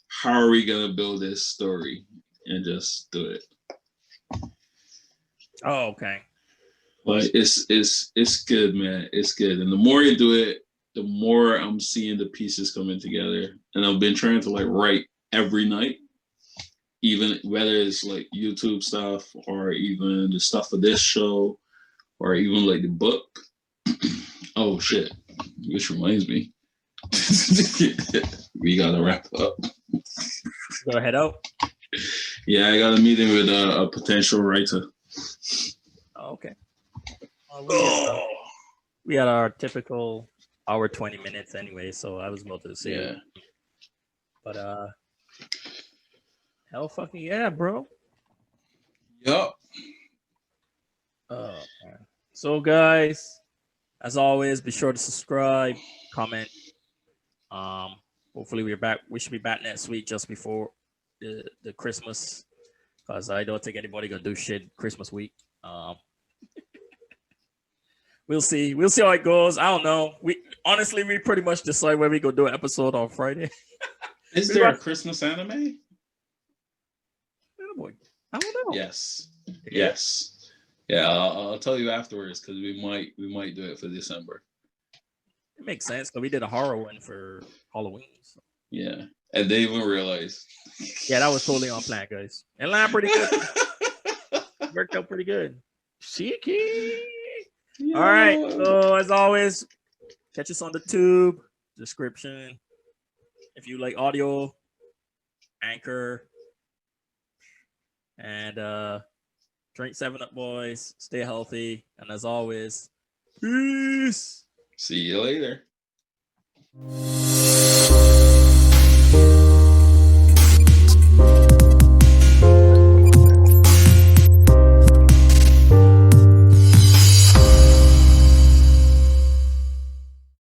Speaker 2: how are we gonna build this story and just do it?
Speaker 1: Oh, okay.
Speaker 2: Like it's good, man. It's good, and the more you do it, the more I'm seeing the pieces coming together. And I've been trying to like write every night, even whether it's like YouTube stuff or even the stuff for this show or even like the book. Oh shit! Which reminds me, we gotta wrap up.
Speaker 1: Go head out.
Speaker 2: Yeah, I got a meeting with a potential writer.
Speaker 1: Oh, okay. We had our typical hour 20 minutes anyway, so I was about to say,
Speaker 2: Yeah.
Speaker 1: But hell fucking yeah, bro.
Speaker 2: Yup.
Speaker 1: Oh man. So guys, as always, be sure to subscribe, comment. Hopefully we're back. We should be back next week just before the Christmas. Because I don't think anybody gonna do shit Christmas week. We'll see. We'll see how it goes. I don't know. We pretty much decide where we go do an episode on Friday.
Speaker 2: Is there a Christmas anime?
Speaker 1: Oh, I don't know.
Speaker 2: Yes. Yes. Yeah, I'll tell you afterwards because we might do it for December.
Speaker 1: It makes sense because we did a horror one for Halloween. So.
Speaker 2: Yeah, and they even realized.
Speaker 1: Yeah, that was totally on plan, guys. And line pretty good. Worked out pretty good. Cheeky. Yeah. All right. So as always, catch us on the tube description. If you like audio, Anchor, and drink 7-Up, boys. Stay healthy, and as always, peace.
Speaker 2: See you later.